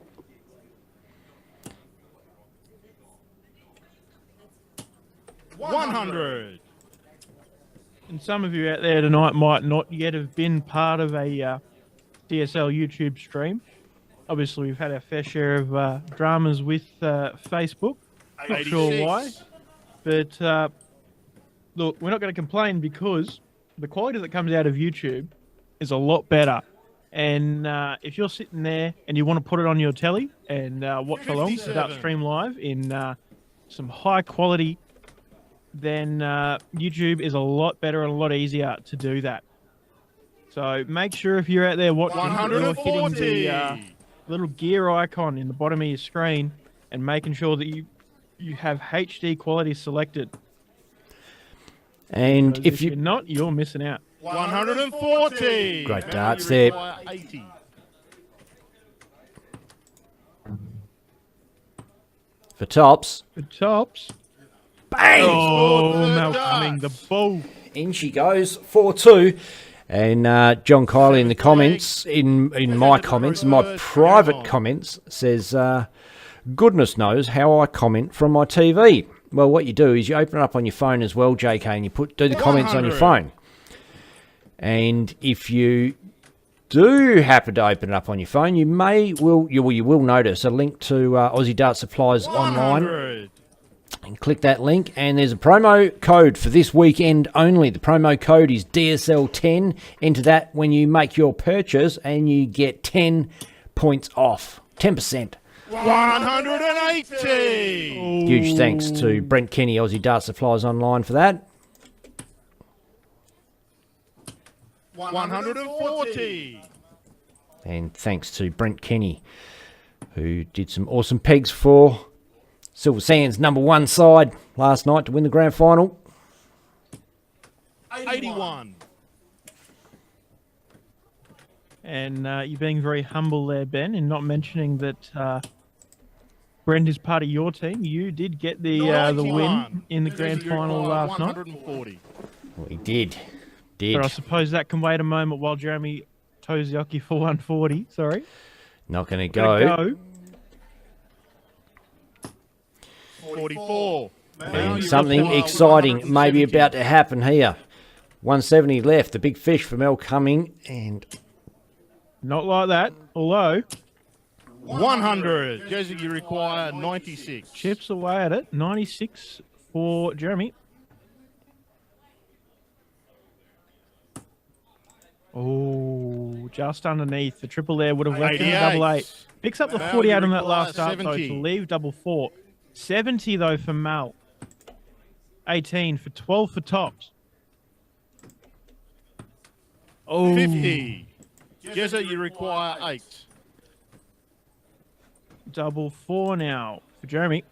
100. And some of you out there tonight might not yet have been part of a DSL YouTube stream. Obviously, we've had our fair share of dramas with Facebook. Not sure why. But look, we're not going to complain because the quality that comes out of YouTube is a lot better. And if you're sitting there and you want to put it on your telly and watch along to Dart Stream Live in some high quality, then YouTube is a lot better and a lot easier to do that. So make sure if you're out there watching, you're hitting the little gear icon in the bottom of your screen and making sure that you have HD quality selected. And Because if you're not, you're missing out. 140. Great darts there. 80. For tops, The tops. bang! Oh, Mel Cumming, the ball. In she goes, 4-2. And John Kiley in the comments, in my comments, in my private comments, says, goodness knows how I comment from my TV. Well, what you do is you open it up on your phone as well, JK, and you do the comments on your phone. And if you do happen to open it up on your phone, you will notice a link to Aussie Dart Supplies online. And click that link, and there's a promo code for this weekend only. The promo code is DSL10. Enter that when you make your purchase, and you get 10 points off. 10%. 180. Huge thanks to Brent Kenny, Aussie Dart Supplies Online, for that. 140. And thanks to Brent Kenny, who did some awesome pegs for Silver Sands #1 side last night to win the grand final. 81. And you're being very humble there, Ben, in not mentioning that Brent is part of your team. You did get the win in the grand final last night. 140. Well, he did. But I suppose that can wait a moment while Jeremy Tozioki for 140. Sorry. Not going to Go. 44. And something exciting may be about to happen here. 170 left. The big fish for Mel Cumming. And Not like that, although 100. Jersey, you require 96. chips away at it. 96 for Jeremy. Oh, just underneath. The triple there would have left in a 88. double 8. Picks up the Mal, 48 you on that require last start, though, 70. to leave double 4. 70, though, for Mal. 18 for 12 for tops. Oh, 50. Jezza, you require 8. double 4 now for Jeremy.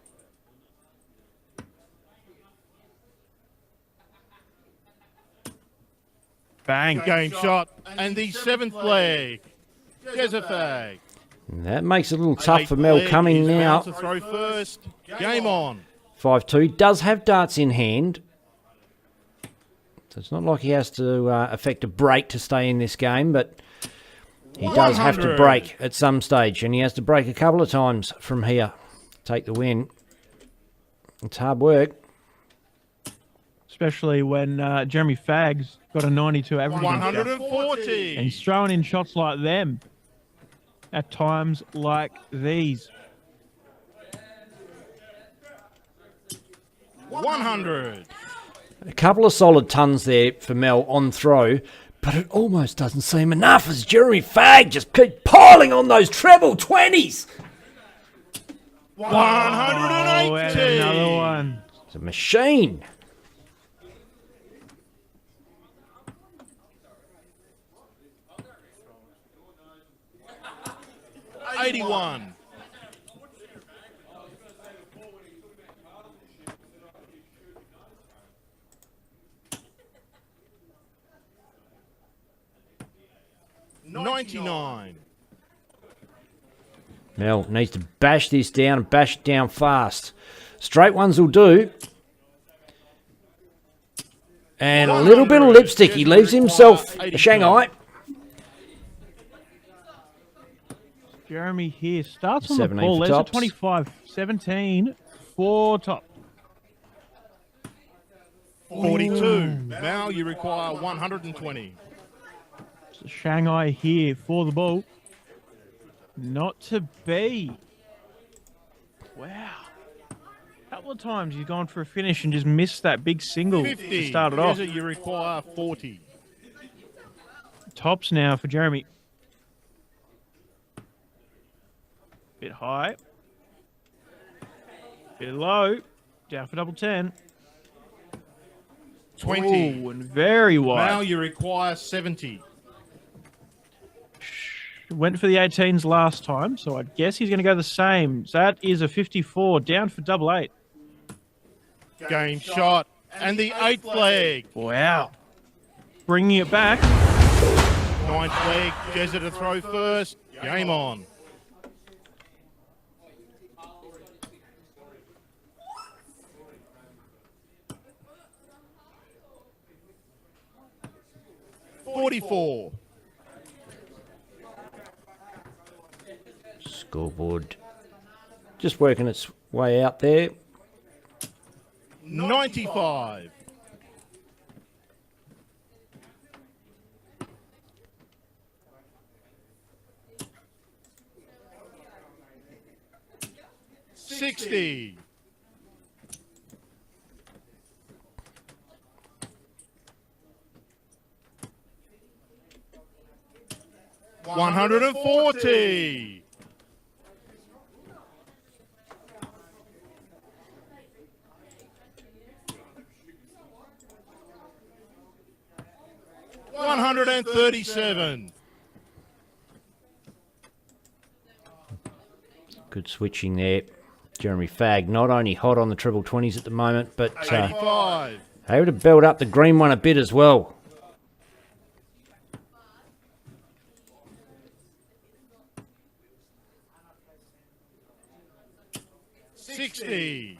Bang. Game shot. And the 7th leg. Jezza Fag. that makes it a little tough for Mel Cumming now. To throw first. Game on. 5-2. Does have darts in hand. So it's not like he has to affect a break to stay in this game, but he does have to 100. break at some stage, and he has to break a couple of times from here to take the win. It's hard work. Especially when Jeremy Fagg's got a 92 average. 140. And he's throwing in shots like them at times like these. 100. A couple of solid tons there for Mel on throw, but it almost doesn't seem enough as Jeremy Fagg just keeps piling on those treble 20s. 180. Oh, and another one. It's a machine. $81. $99. Mel needs to bash this down and bash it down fast. Straight ones will do. And a little bit of lipstick. He leaves himself a Shanghai. Jeremy here starts on the 17 ball. for There's a tops. 25-17 for top. 42. Mal, you require 120. So Shanghai here for the ball. Not to be. Wow. A couple of times he's gone for a finish and just missed that big single 50. to start it off. Desert, you require 40. Tops now for Jeremy. Bit high. Bit low. Down for double 10. 20. Ooh, and very wide. Mal, you require 70. Went for the 18s last time, so I guess he's going to go the same. So that is a 54. Down for double 8. Game shot. And the 8th leg. Wow. Bringing it back. 9th leg. Jezza to throw first. Game on. $44. Scoreboard just working its way out there. 95. $60. $140. $137. Good switching there. Jeremy Fagg not only hot on the triple 20s at the moment, but 85. able to build up the green one a bit as well. $60.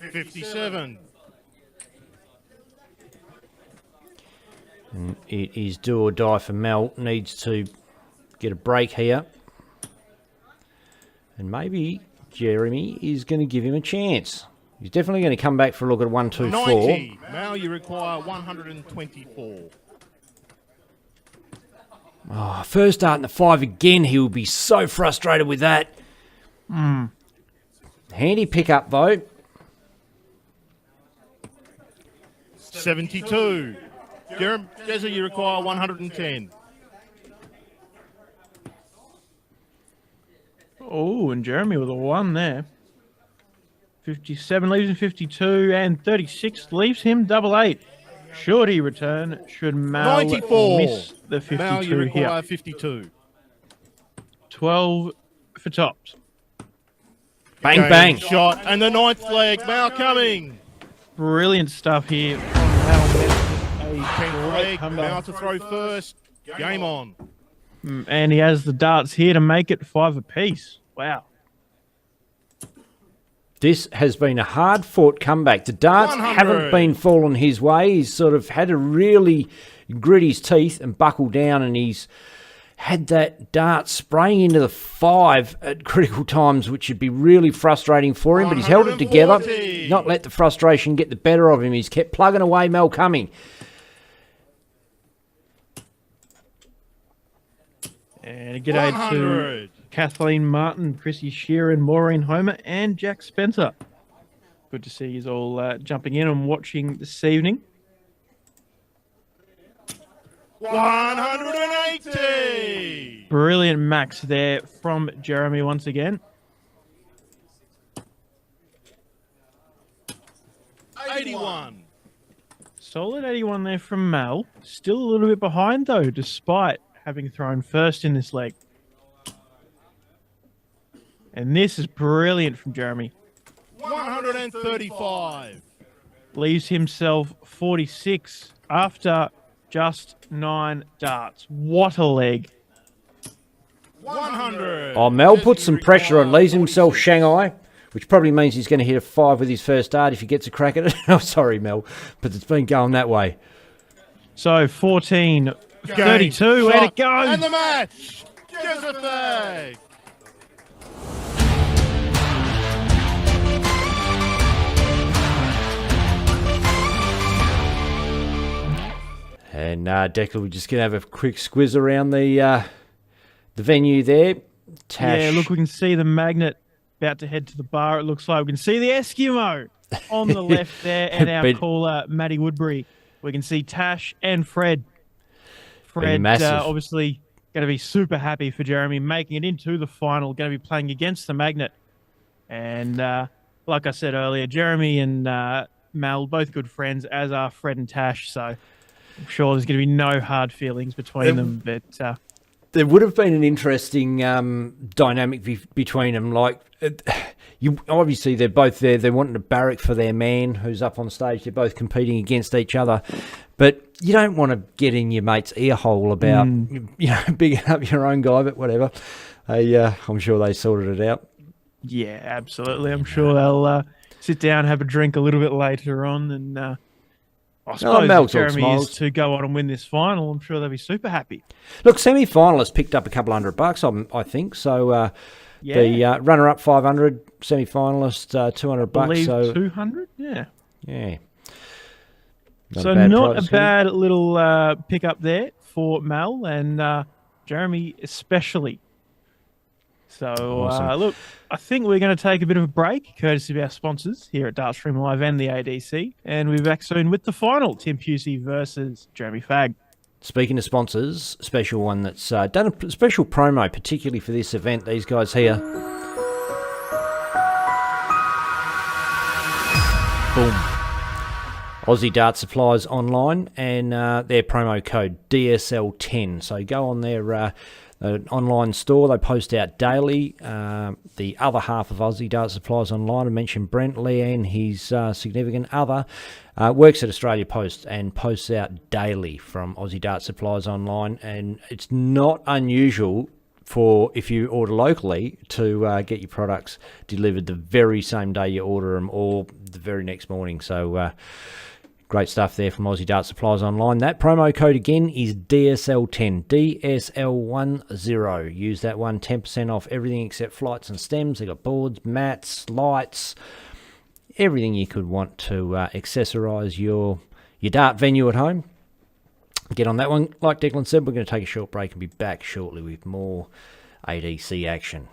$57. And it is do or die for Mel. Needs to get a break here. And maybe Jeremy is going to give him a chance. He's definitely going to come back for a look at 1, 2, 4. 90. Now you require 124. Oh, first start in the 5 again. He will be so frustrated with that. Handy pickup though. 72. Jezza, you require 110. Oh, and Jeremy with a 1 there. 57 leaves him 52, and 36 leaves him double 8. Should he return? Should Mal 94. miss the Now you 52 require here? 52. 12 for tops. Bang, Game bang. Shot. And the 9th leg. Mal coming. Brilliant stuff here from Mal. 10th leg. comeback. Mal to throw first. Game on. And he has the darts here to make it 5 apiece. Wow. This has been a hard-fought comeback. The darts 100. haven't been falling his way. He's sort of had to really grit his teeth and buckle down, and he's had that dart spraying into the 5 at critical times, which would be really frustrating for him, but he's held it together, 140. not let the frustration get the better of him. He's kept plugging away, Mel coming. And a g'day to 100. Kathleen Martin, Chrissy Sheeran, Maureen Homer, and Jack Spencer. Good to see you all jumping in and watching this evening. 180. Brilliant max there from Jeremy once again. 81. Solid 81 there from Mal. Still a little bit behind though, despite having thrown first in this leg. And this is brilliant from Jeremy. 135. Leaves himself 46 after just 9 darts. What a leg. 100. Oh, Mel puts some pressure on, leaves himself Shanghai, which probably means he's going to hit a 5 with his first dart if he gets a crack at it. Oh, sorry, Mel, but it's been going that way. So 14, 32, and it goes. And the match. Josephine. And Declan, we're just going to have a quick squiz around the venue there. Tash. Yeah, look, we can see the magnet about to head to the bar, it looks like. We can see the Eskimo on the left there, and our caller, Matty Woodbury. We can see Tash and Fred. Fred, obviously, going to be super happy for Jeremy making it into the final, going to be playing against the magnet. And like I said earlier, Jeremy and Mal, both good friends, as are Fred and Tash. So I'm sure there's going to be no hard feelings between them. But there would have been an interesting dynamic between them. Like, obviously, they're both there. They're wanting to barrack for their man who's up on stage. They're both competing against each other. But you don't want to get in your mate's ear hole about, bigging up your own guy, but whatever. I'm sure they sorted it out. Yeah, absolutely. I'm sure they'll sit down, have a drink a little bit later on. And I suppose if Jeremy is to go on and win this final, I'm sure they'll be super happy. Look, semi-finalists picked up a couple $100, I think. So the runner-up 500, semi-finalist $200. So 200, yeah. Yeah. Not a bad little pick-up there for Mel and Jeremy especially. So, awesome. Look, I think we're going to take a bit of a break, courtesy of our sponsors here at Dartstream Live and the ADC. And we'll be back soon with the final, Tim Pusey versus Jeremy Fagg. Speaking of sponsors, special one that's done a special promo, particularly for this event. These guys here. Boom. Aussie Dart Supplies online, and their promo code DSL10. So go on their online store. They post out daily. The other half of Aussie Dart Supplies online, I mentioned Brent Leanne, his significant other, works at Australia Post and posts out daily from Aussie Dart Supplies online. And it's not unusual for, if you order locally, to get your products delivered the very same day you order them, or the very next morning. So great stuff there from Aussie Dart Supplies online. That promo code again is DSL10, DSL10. Use that one, 10% off everything except flights and stems. They got boards, mats, lights, everything you could want to accessorise your dart venue at home. Get on that one. Like Declan said, we're going to take a short break and be back shortly with more ADC action.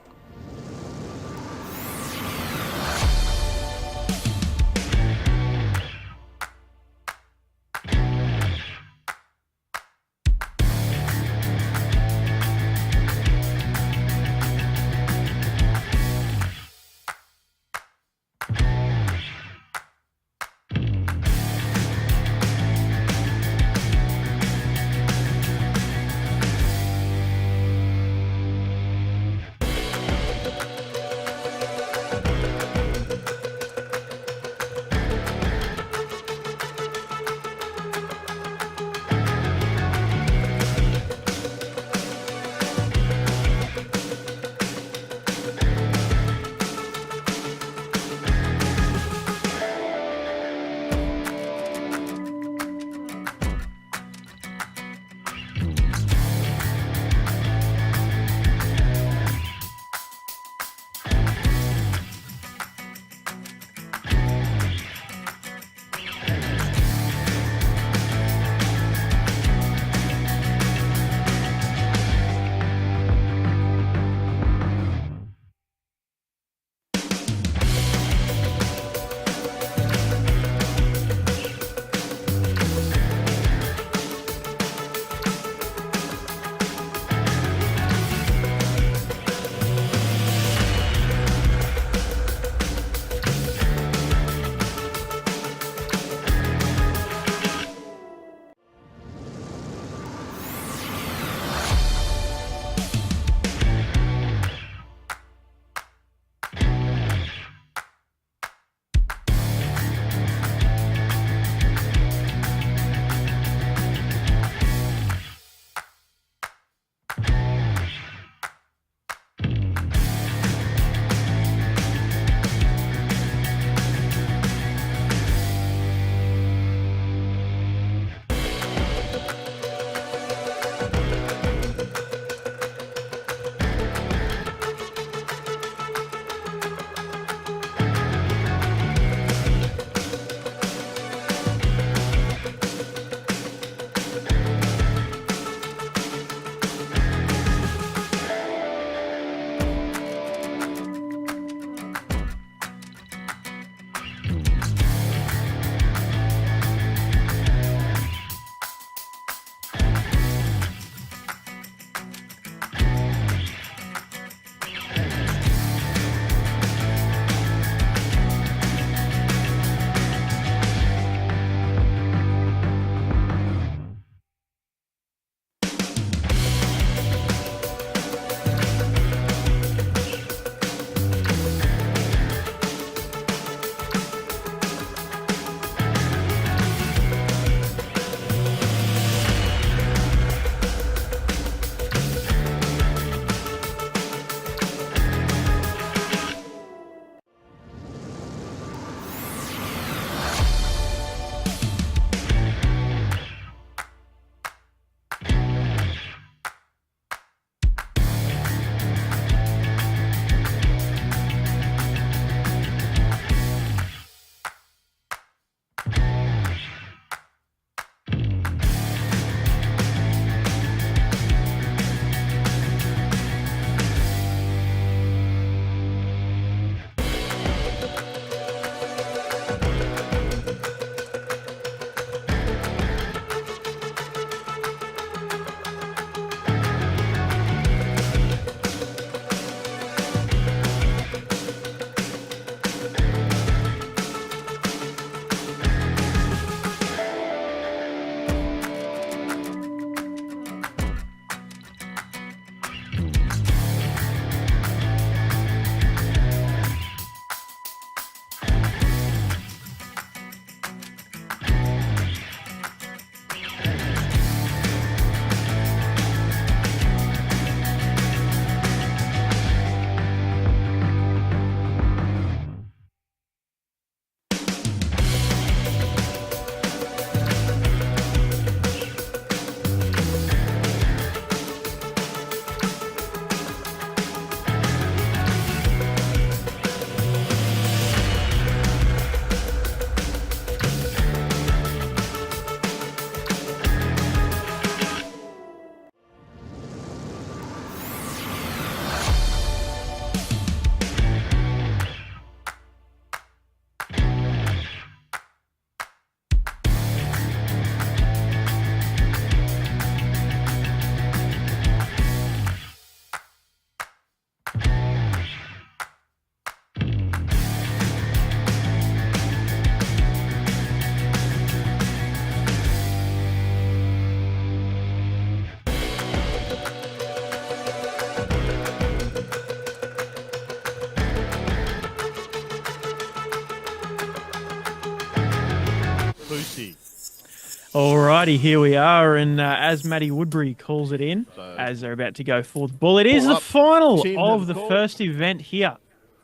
Alrighty, here we are, and as Matty Woodbury calls it in, as they're about to go for the ball, it is the final of the first event here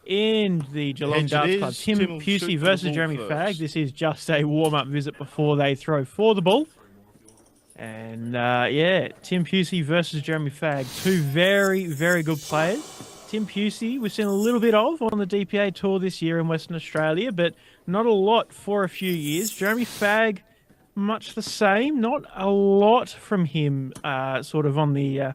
in the Geelong Darts Club. Tim Pusey versus Jeremy Fagg. This is just a warm-up visit before they throw for the ball. And yeah, Tim Pusey versus Jeremy Fagg, two very, very good players. Tim Pusey we've seen a little bit of on the DPA tour this year in Western Australia, but not a lot for a few years. Jeremy Fagg, much the same, not a lot from him sort of on the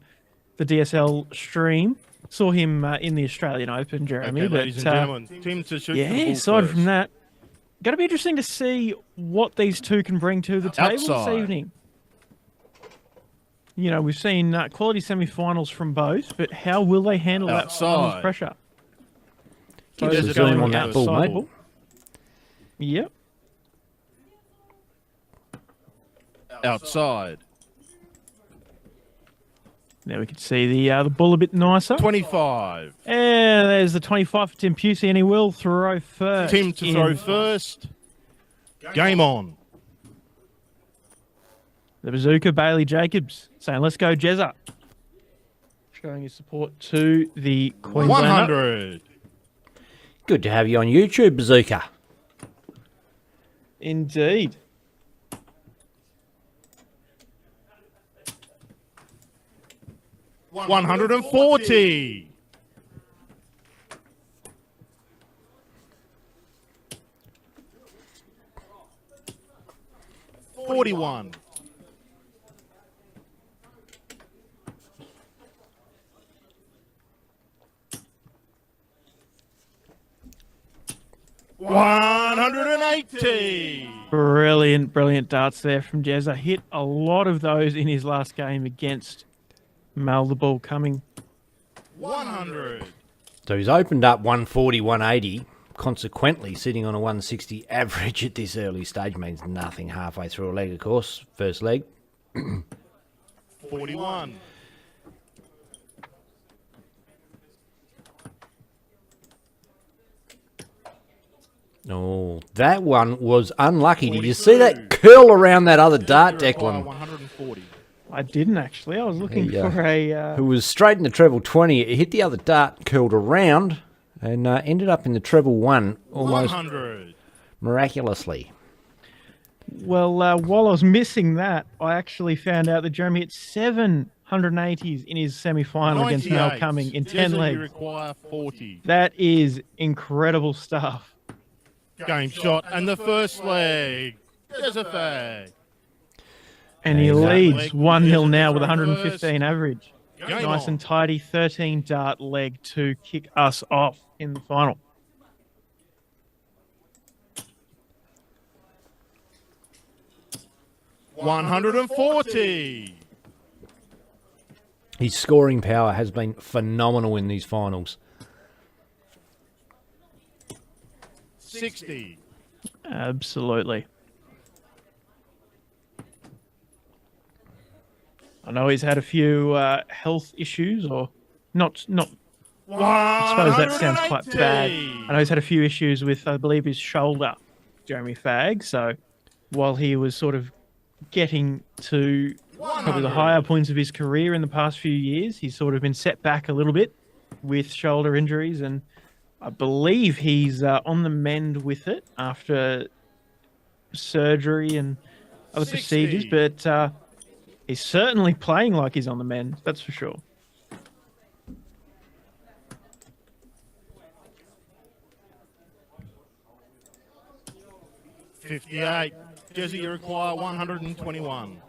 DSL stream. Saw him in the Australian Open, Jeremy. Okay, but ladies and gentlemen, Tim to shoot yeah, for the ball aside first. from that, going to be interesting to see what these two can bring to the table this Outside. evening. You know, we've seen quality semi-finals from both, but how will they handle that finals Outside. pressure? Give Both us a going zoom on that ball, outside mate. Yep. Outside. There we can see the ball a bit nicer. 25. And there's the 25 for Tim Pusey, and he will throw first. Tim to throw first. Game on. The bazooka, Bailey Jacobs, saying, let's go, Jezza. Showing his support to the Queenslander. 100. Good to have you on YouTube, Bazooka. Indeed. $140. $41. $180. Brilliant, brilliant darts there from Jezza. Hit a lot of those in his last game against Mal, the ball coming. 100. So he's opened up 140, 180. Consequently, sitting on a 160 average at this early stage means nothing halfway through a leg, of course. First leg. 41. Oh, that one was unlucky. Did you see that curl around that other dart, Declan? 140. I didn't actually. I was looking Yeah. for a... Who was straight in the treble 20. It hit the other dart, curled around, and ended up in the treble 1 almost 100. while miraculously. I was missing that, I actually found out that Jeremy hit 780s in his semi-final against Mal 98. Cumming in 10 Desert, you legs. require 40. That is incredible stuff. Game shot and the first leg. There's a fag. And he And that leads leg 1-0 now with throw 115 average. Game Nice on. and tidy 13 dart leg to kick us off in the final. $140. His scoring power has been phenomenal in these finals. 60. Absolutely. I know he's had a few health issues, or not. I suppose that sounds quite bad. I know he's had a few issues with, I believe, his shoulder, Jeremy Fagg. So while he was sort of getting to probably the higher points of his career in the past few years, he's sort of been set back a little bit with shoulder injuries, and I believe he's on the mend with it after surgery and other 60. procedures, but he's certainly playing like he's on the mend, that's for sure. $58. Jesse, you require 121.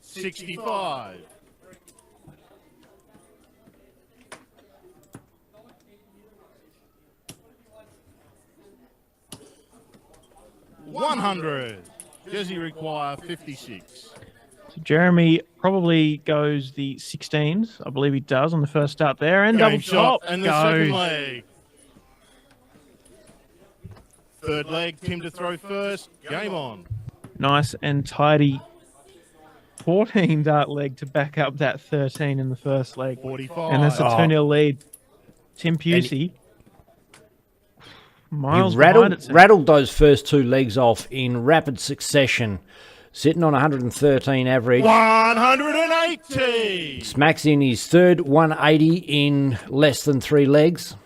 $65. $100. Jesse require 56. So Jeremy probably goes the 16s. I believe he does on the first start there. And double Game shot top and the second goes. leg. Third leg, Tim to throw first. Game on. Nice and tidy 14 dart leg to back up that 13 in the first leg. 45. And that's a Oh. 2-0 lead. Tim Pusey. He Miles behind it. rattled those first 2 legs off in rapid succession, sitting on 113 average. 180. Smacks in his third 180 in less than 3 legs.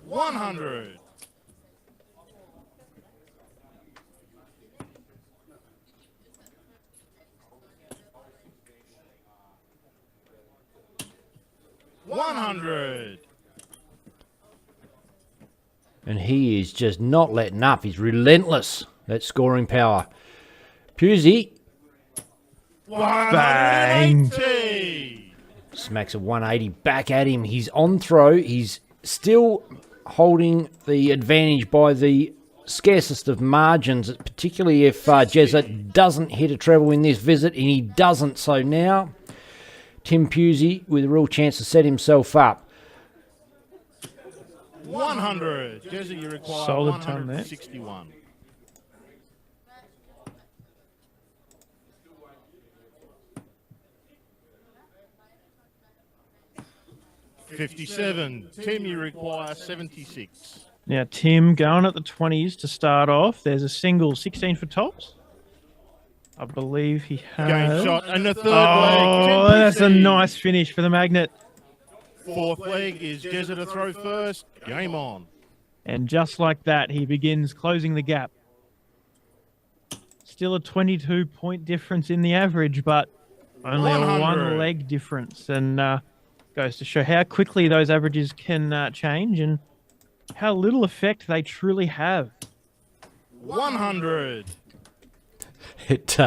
100. 100. And he is just not letting up. He's relentless, that scoring power. Pusey 180. smacks a 180 back at him. He's on throw. He's still holding the advantage by the scarcest of margins, particularly if Jezza doesn't hit a treble in this visit, and he doesn't. So now Tim Pusey with a real chance to set himself up. 100. Jezza, you require Solid ton there. 161. $57. Tim, you require 76. Now, Tim going at the 20s to start off. There's a single 16 for tops. I believe he Game has. shot and the third Oh, leg. that's a nice finish for the Magnet. Fourth leg is Jezza to throw first. Game on. And just like that, he begins closing the gap. Still a 22-point difference in the average, but only a 100. 1 leg difference. And goes to show how quickly those averages can change and how little effect they truly have. 100. It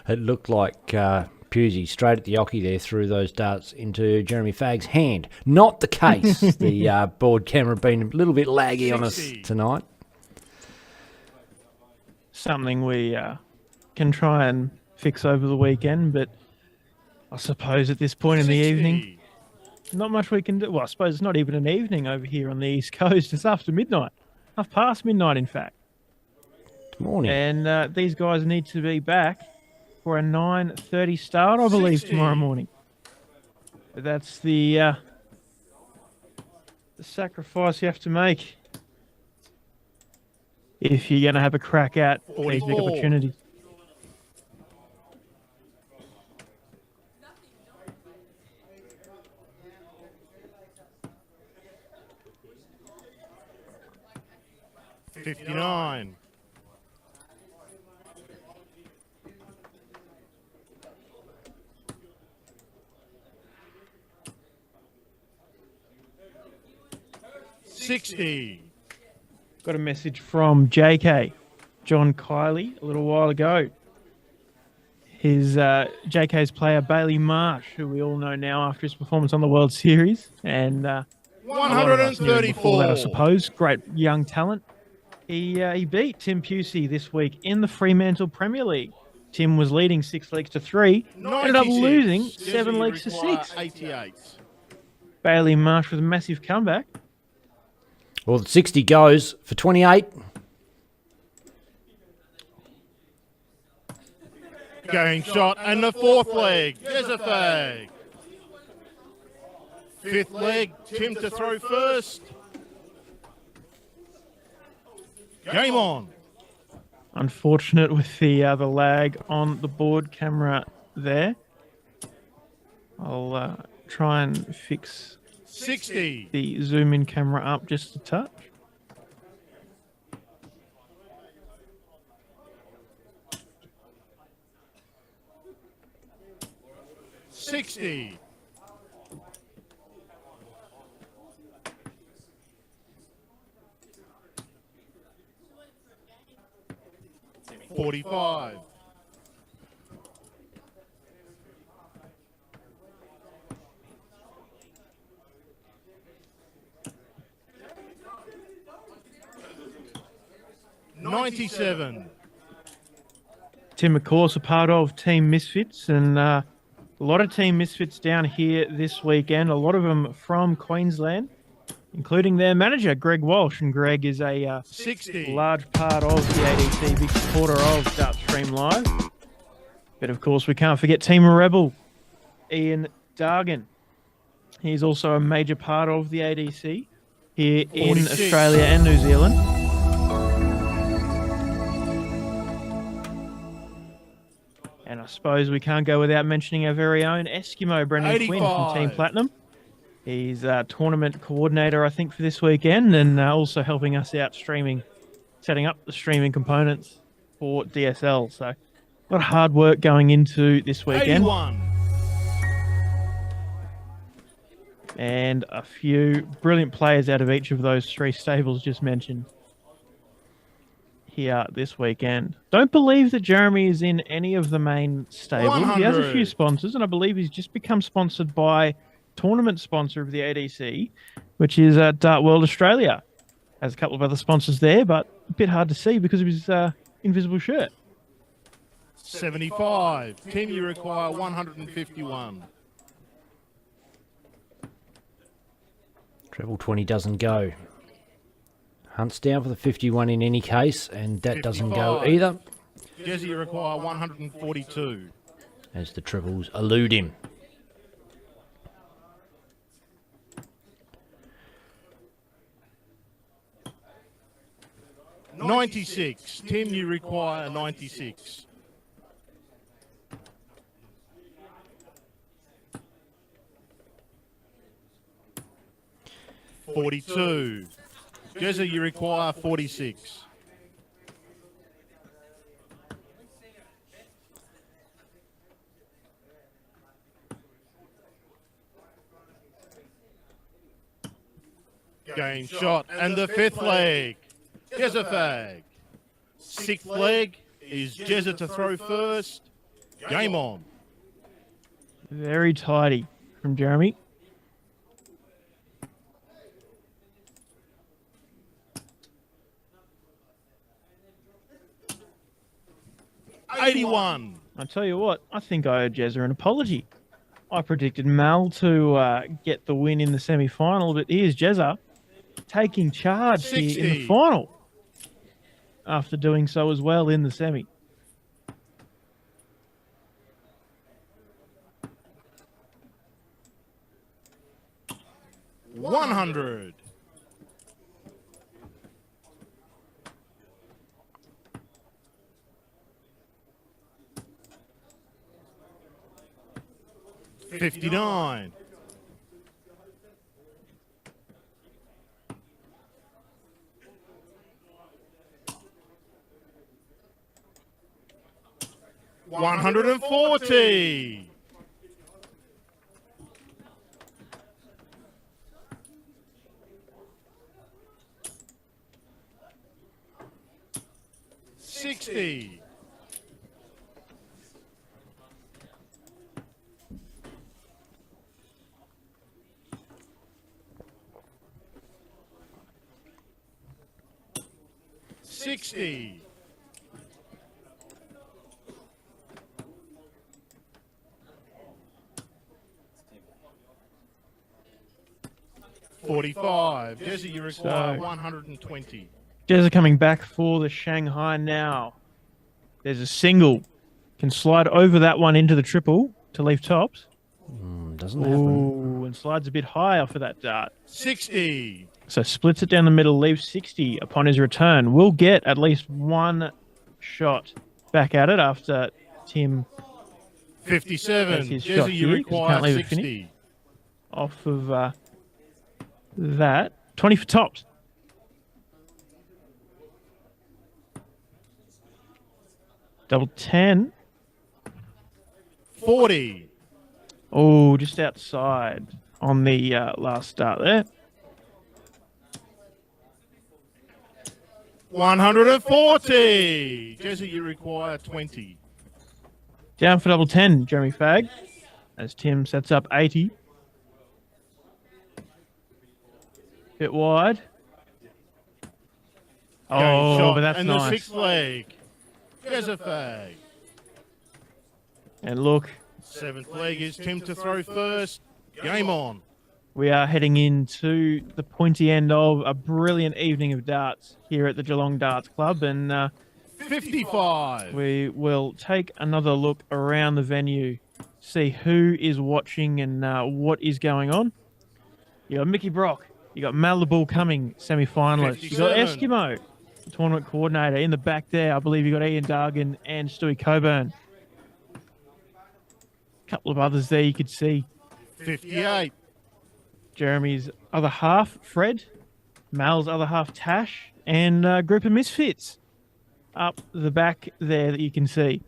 looked like Pusey straight at the ocky there threw those darts into Jeremy Fagg's hand. Not the case. The board camera being a little bit laggy on us 60. tonight. Something we can try and fix over the weekend, but I suppose at this point in the 60. evening, not much we can do. Well, I suppose it's not even an evening over here on the East Coast. It's after midnight. Half past midnight, in fact. Morning. And these guys need to be back for a 9:30 start, I believe, 60. tomorrow morning. But that's the sacrifice you have to make if you're going to have a crack at these big 44. opportunities. $59. $60. Got a message from JK, John Kiley, a little while ago. His JK's player, Bailey Marsh, who we all know now after his performance on the World Series. And a lot of us knew him before that, I 134. suppose. Great young talent. He beat Tim Pusey this week in the Fremantle Premier League. Tim was leading 6 legs to 3, ended up 96. losing Jezza, 7 you legs to require 6. 88. Bailey Marsh with a massive comeback. Well, the 60 goes for 28. Game shot and the fourth leg. Jezza Fag. Fifth leg, Tim to throw first. Game on. Unfortunate with the lag on the board camera there. I'll try and fix 60. the zoom in camera up just a touch. $60. $45. $97. Tim, of course, a part of Team Misfits, and a lot of Team Misfits down here this weekend. A lot of them from Queensland. including their manager, Greg Walsh. And Greg is a 60. large part of the ADC, big supporter of Dartstream Live. But of course, we can't forget Team Rebel, Ian Dargan. He's also a major part of the ADC here in 46. Australia and New Zealand. And I suppose we can't go without mentioning our very own Eskimo, Brendan Quinn from Team 85. Platinum. He's a tournament coordinator, I think, for this weekend, and also helping us out streaming, setting up the streaming components for DSL. So a lot of hard work going into this weekend. 81. And a few brilliant players out of each of those three stables just mentioned here this weekend. Don't believe that Jeremy is in any of the main stables. He has a few 100. sponsors, and I believe he's just become sponsored by tournament sponsor of the ADC, which is Dart World Australia. Has a couple of other sponsors there, but a bit hard to see because of his invisible shirt. 75. Team, you require 151. Treble 20 doesn't go. Hunt's down for the 51 in any case, and that doesn't go 55. either, Jesse, you require 142. as the trebles elude him. $96. Tim, you require 96. $42. Jesse, you require 46. Game shot. And the fifth leg. Jezefag. Sixth leg is Jezza to throw first. Game on. Very tidy from Jeremy. $81. I tell you what, I think I owe Jezza an apology. I predicted Mal to get the win in the semi-final, but here's Jezza taking charge here in the 60. final after doing so as well in the semi. $100. $59. $140. $60. $60. $45. Jesse, you require So- 120. Jezza coming back for the Shanghai now. There's a single. Can slide over that one into the triple to leave tops. Doesn't happen. Ooh, and slides a bit high off of that dart. 60. So splits it down the middle, leaves 60 upon his return. Will get at least one shot back at it after Tim 57. That's his shot Jesse, you here, 'cause you require can't leave it 60. off of that. 20 for tops. Double 10. 40. Oh, just outside on the last start there. 140. Jesse, you require 20. Down for double 10, Jeremy Fagg, as Tim sets up 80. Bit wide. Oh, Shot. but that's and nice. the sixth leg. Jezefag. And look, Seventh leg is Tim to throw first. Game on. We are heading into the pointy end of a brilliant evening of darts here at the Geelong Darts Club, and 55. we will take another look around the venue, see who is watching and what is going on. You got Mickey Brock, you got Malibu coming, semi-finalist. You got 57. Eskimo, the tournament coordinator. In the back there, I believe you got Ian Dargan and Stewie Coburn. A couple of others there you could see. 58. Jeremy's other half, Fred. Mal's other half, Tash. And a group of misfits up the back there that you can see.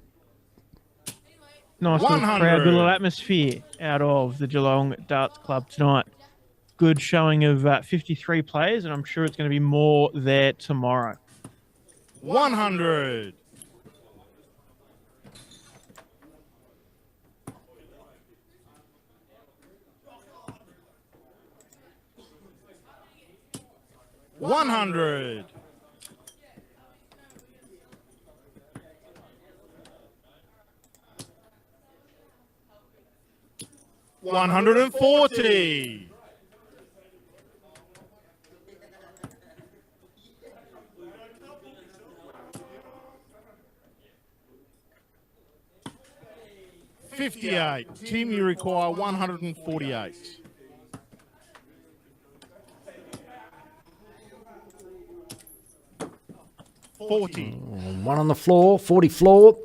Nice little 100. crowd, good little atmosphere out of the Geelong Darts Club tonight. Good showing of 53 players, and I'm sure it's going to be more there tomorrow. 100. 100. 140. 58. Team, you require 148. 40. One on the floor, 40 floor.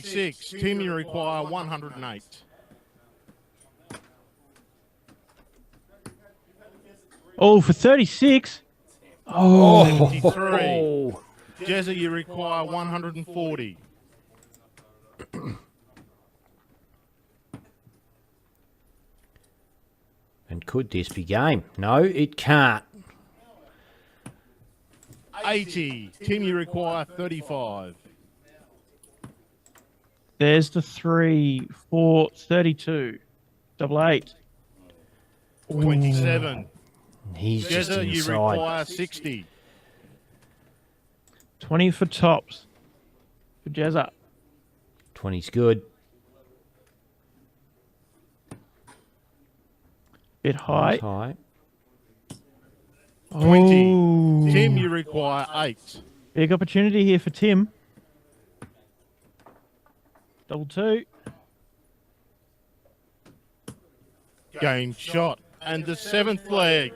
Team, you require 108. Oh, for 36. Oh, 53. Jezza, you require 140. And could this be game? No, it can't. 80. Team, you require 35. there's the 3, 4, 32. Double 8. 27. He's just Jezza, you inside. require 60. 20 for tops. For Jezza. 20's good. Bit high. That's high. 20. Oh. Tim, you require 8. Big opportunity here for Tim. Double 2. Game shot. And the 7th leg.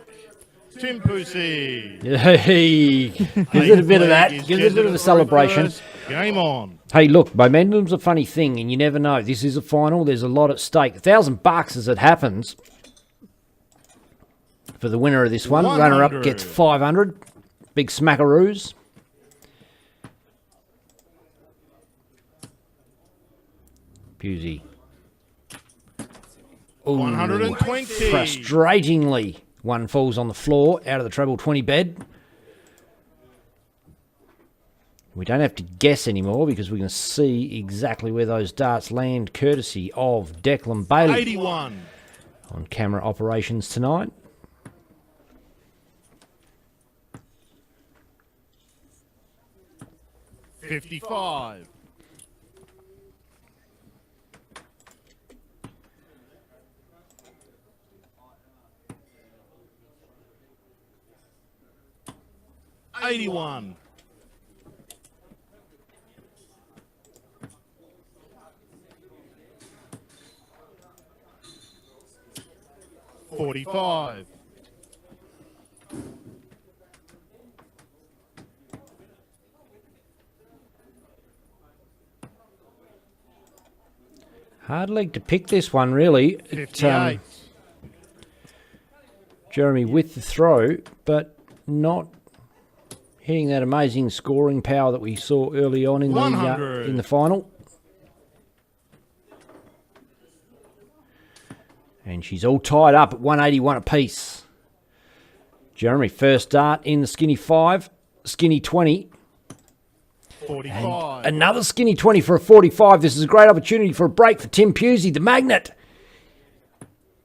Tim Pussy. Hey, gives it a bit of that. Gives it a bit of a celebration. Game on. Hey, look, momentum's a funny thing, and you never know. This is a final. There's a lot at stake. $1,000 as it happens for the winner of this one. 100. Runner-up gets 500. Big smackaroos. Pusey. Ooh, 120. frustratingly, one falls on the floor out of the treble 20 bed. We don't have to guess anymore because we can see exactly where those darts land, courtesy of Declan Bailey 81. on camera operations tonight. $55. 81. 45. 'Hard leg to pick this one, really. 58. Jeremy with the throw, but not hitting that amazing scoring power that we saw early on in 100. the final. And she's all tied up at 181 apiece. Jeremy, first dart in the skinny 5, skinny 20. 45. Another skinny 20 for a 45. This is a great opportunity for a break for Tim Pusey, the magnet.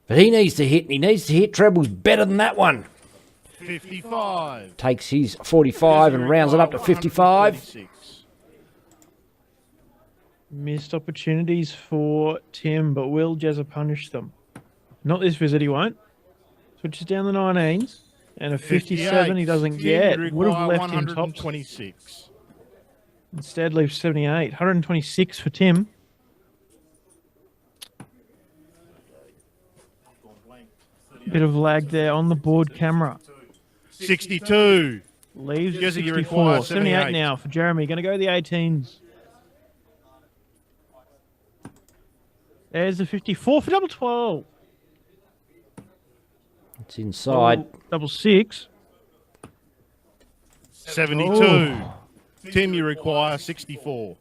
But he needs to hit, and he needs to hit trebles better than that one. 55. Takes his 45 and rounds it up to 55. 136. Missed opportunities for Tim, but will Jezza punish them? Not this visit, he won't. Switches down the 19s. And a 57 he doesn't get. Would have left him top. 126. Instead leaves 78. 126 for Tim. Bit of lag there on the board camera. 62. Leaves at Jezza, you 64. require 78 78 now for Jeremy. Going to go the 18s. There's the 54 for double 12. It's inside. Double 6. 72. Tim, you require 64.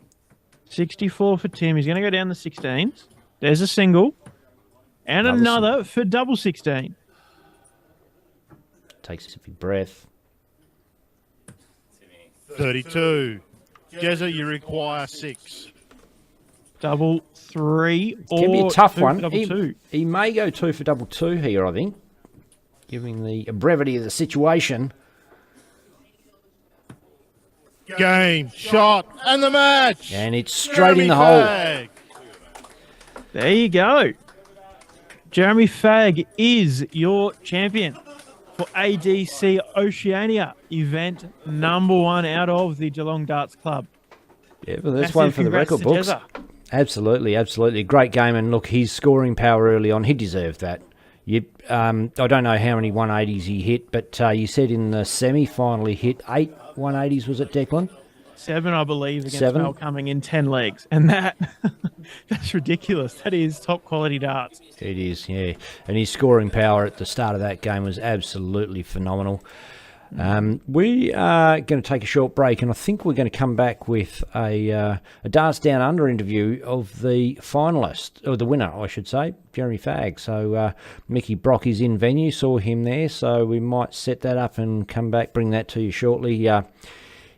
64 for Tim. He's going to go down the 16s. There's a single. And another for double 16. Takes a big breath. 32. Jezza, you require 6. Double 3 or Can be a tough 2 one. for double 2. He may go 2 for double 2 here, I think. Giving the brevity of the situation. Game, shot, and the match. And it's straight in the hole. Fag. There you go. Jeremy Fagg is your champion for ADC Oceania event #1 out of the Geelong Darts Club. Yeah, but that's Massive one for the congrats record to books. Jezza. Absolutely, absolutely. Great game. And look, his scoring power early on, he deserved that. I don't know how many 180s he hit, but you said in the semi-final he hit 8 180s, was it, Declan? 7, I believe, against 7? Mel coming in 10 legs. And that's ridiculous. That is top quality darts. It is, yeah. And his scoring power at the start of that game was absolutely phenomenal. We are going to take a short break, and I think we're going to come back with a Darts Down Under interview of the finalist, or the winner, I should say, Jeremy Fagg. So Mickey Brock is in venue, saw him there, so we might set that up and come back, bring that to you shortly.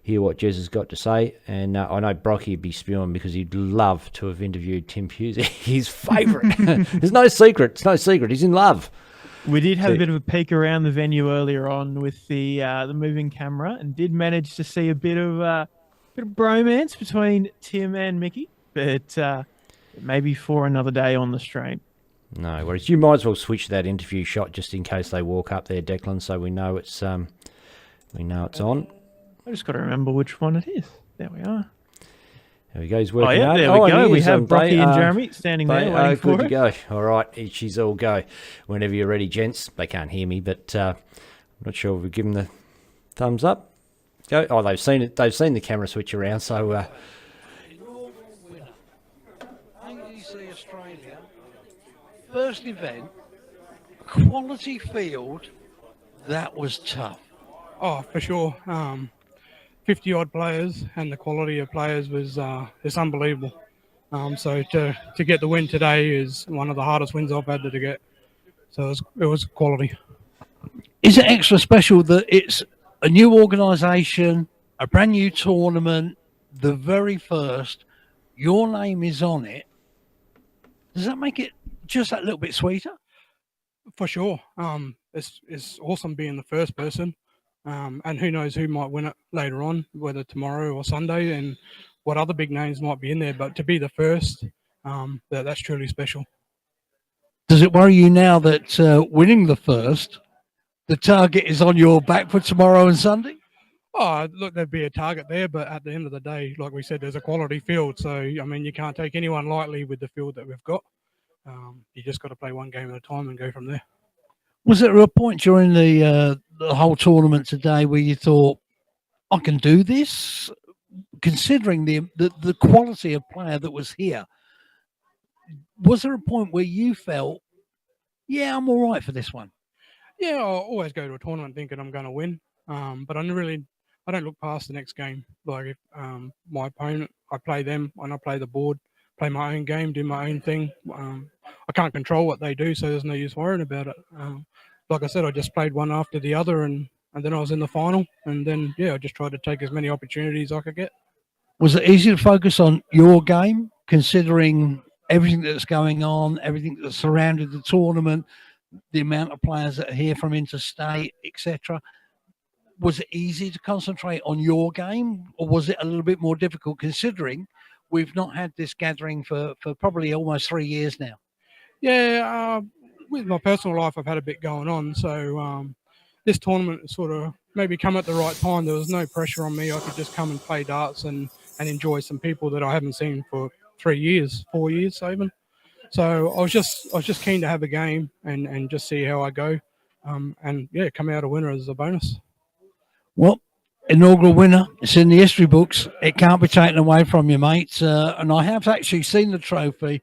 Hear what Jez has got to say, and I know Brocky would be spewing because he'd love to have interviewed Tim Pusey, his favourite. There's no secret. It's no secret. He's in love. We did have a bit of a peek around the venue earlier on with the moving camera, and did manage to see a bit of bromance between Tim and Mickey, but maybe for another day on the stream. No worries. You might as well switch that interview shot just in case they walk up there, Declan, so we know it's on. I just got to remember which one it is. There we are. There we go. He's working yeah, hard. there we go. He We is, have Brocky they and are- Jeremy standing there They waiting are for good to it. go. All right, she's all go. Whenever you're ready, gents. They can't hear me, but I'm not sure if we give them the thumbs up. Go. Oh, they've seen it. They've seen the camera switch around. So ADC Australia, first event, quality field, that was tough. Oh, for sure. 50 odd players, and the quality of players was it's unbelievable. So to get the win today is one of the hardest wins I've had to get. So it was quality. Is it extra special that it's a new organisation, a brand new tournament, the very first, your name is on it? Does that make it just that little bit sweeter? For sure. It's awesome being the first person. And who knows who might win it later on, whether tomorrow or Sunday, and what other big names might be in there. But to be the first, that's truly special. Does it worry you now that winning the first, the target is on your back for tomorrow and Sunday? Oh, look, there'd be a target there, but at the end of the day, like we said, there's a quality field. So, I mean, you can't take anyone lightly with the field that we've got. You just got to play one game at a time and go from there. Was there a point during the whole tournament today where you thought, I can do this? Considering the quality of player that was here, was there a point where you felt, yeah, I'm all right for this one? Yeah, I always go to a tournament thinking I'm going to win, but I don't look past the next game. Like if my opponent, I play them and I play the board, play my own game, do my own thing. I can't control what they do, so there's no use worrying about it. Like I said, I just played one after the other, and then I was in the final, and then I just tried to take as many opportunities I could get. Was it easy to focus on your game, considering everything that's going on, everything that surrounded the tournament, the amount of players that are here from interstate, etc. Was it easy to concentrate on your game, or was it a little bit more difficult considering we've not had this gathering for probably almost 3 years now? Yeah, with my personal life, I've had a bit going on. So this tournament sort of maybe come at the right time. There was no pressure on me. I could just come and play darts and enjoy some people that I haven't seen for 3 years, 4 years even. So I was just keen to have a game and just see how I go. And yeah, come out a winner as a bonus. Well, inaugural winner. It's in the history books. It can't be taken away from you, mate. And I have actually seen the trophy,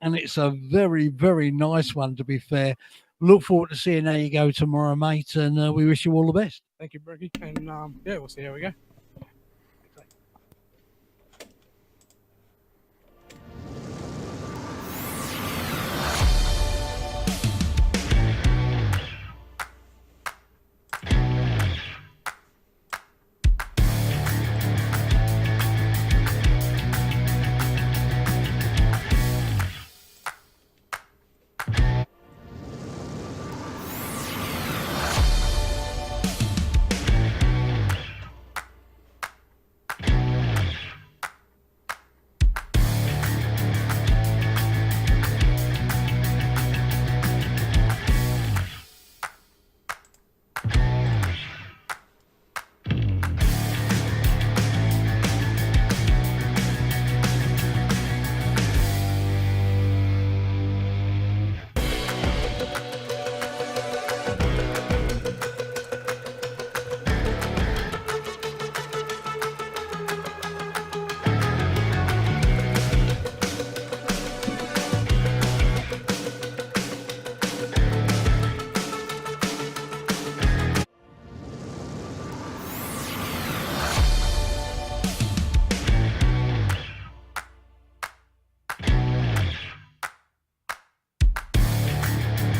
and it's a very, very nice one, to be fair. Look forward to seeing how you go tomorrow, mate, and we wish you all the best. Thank you, Bricky. And yeah, we'll see how we go.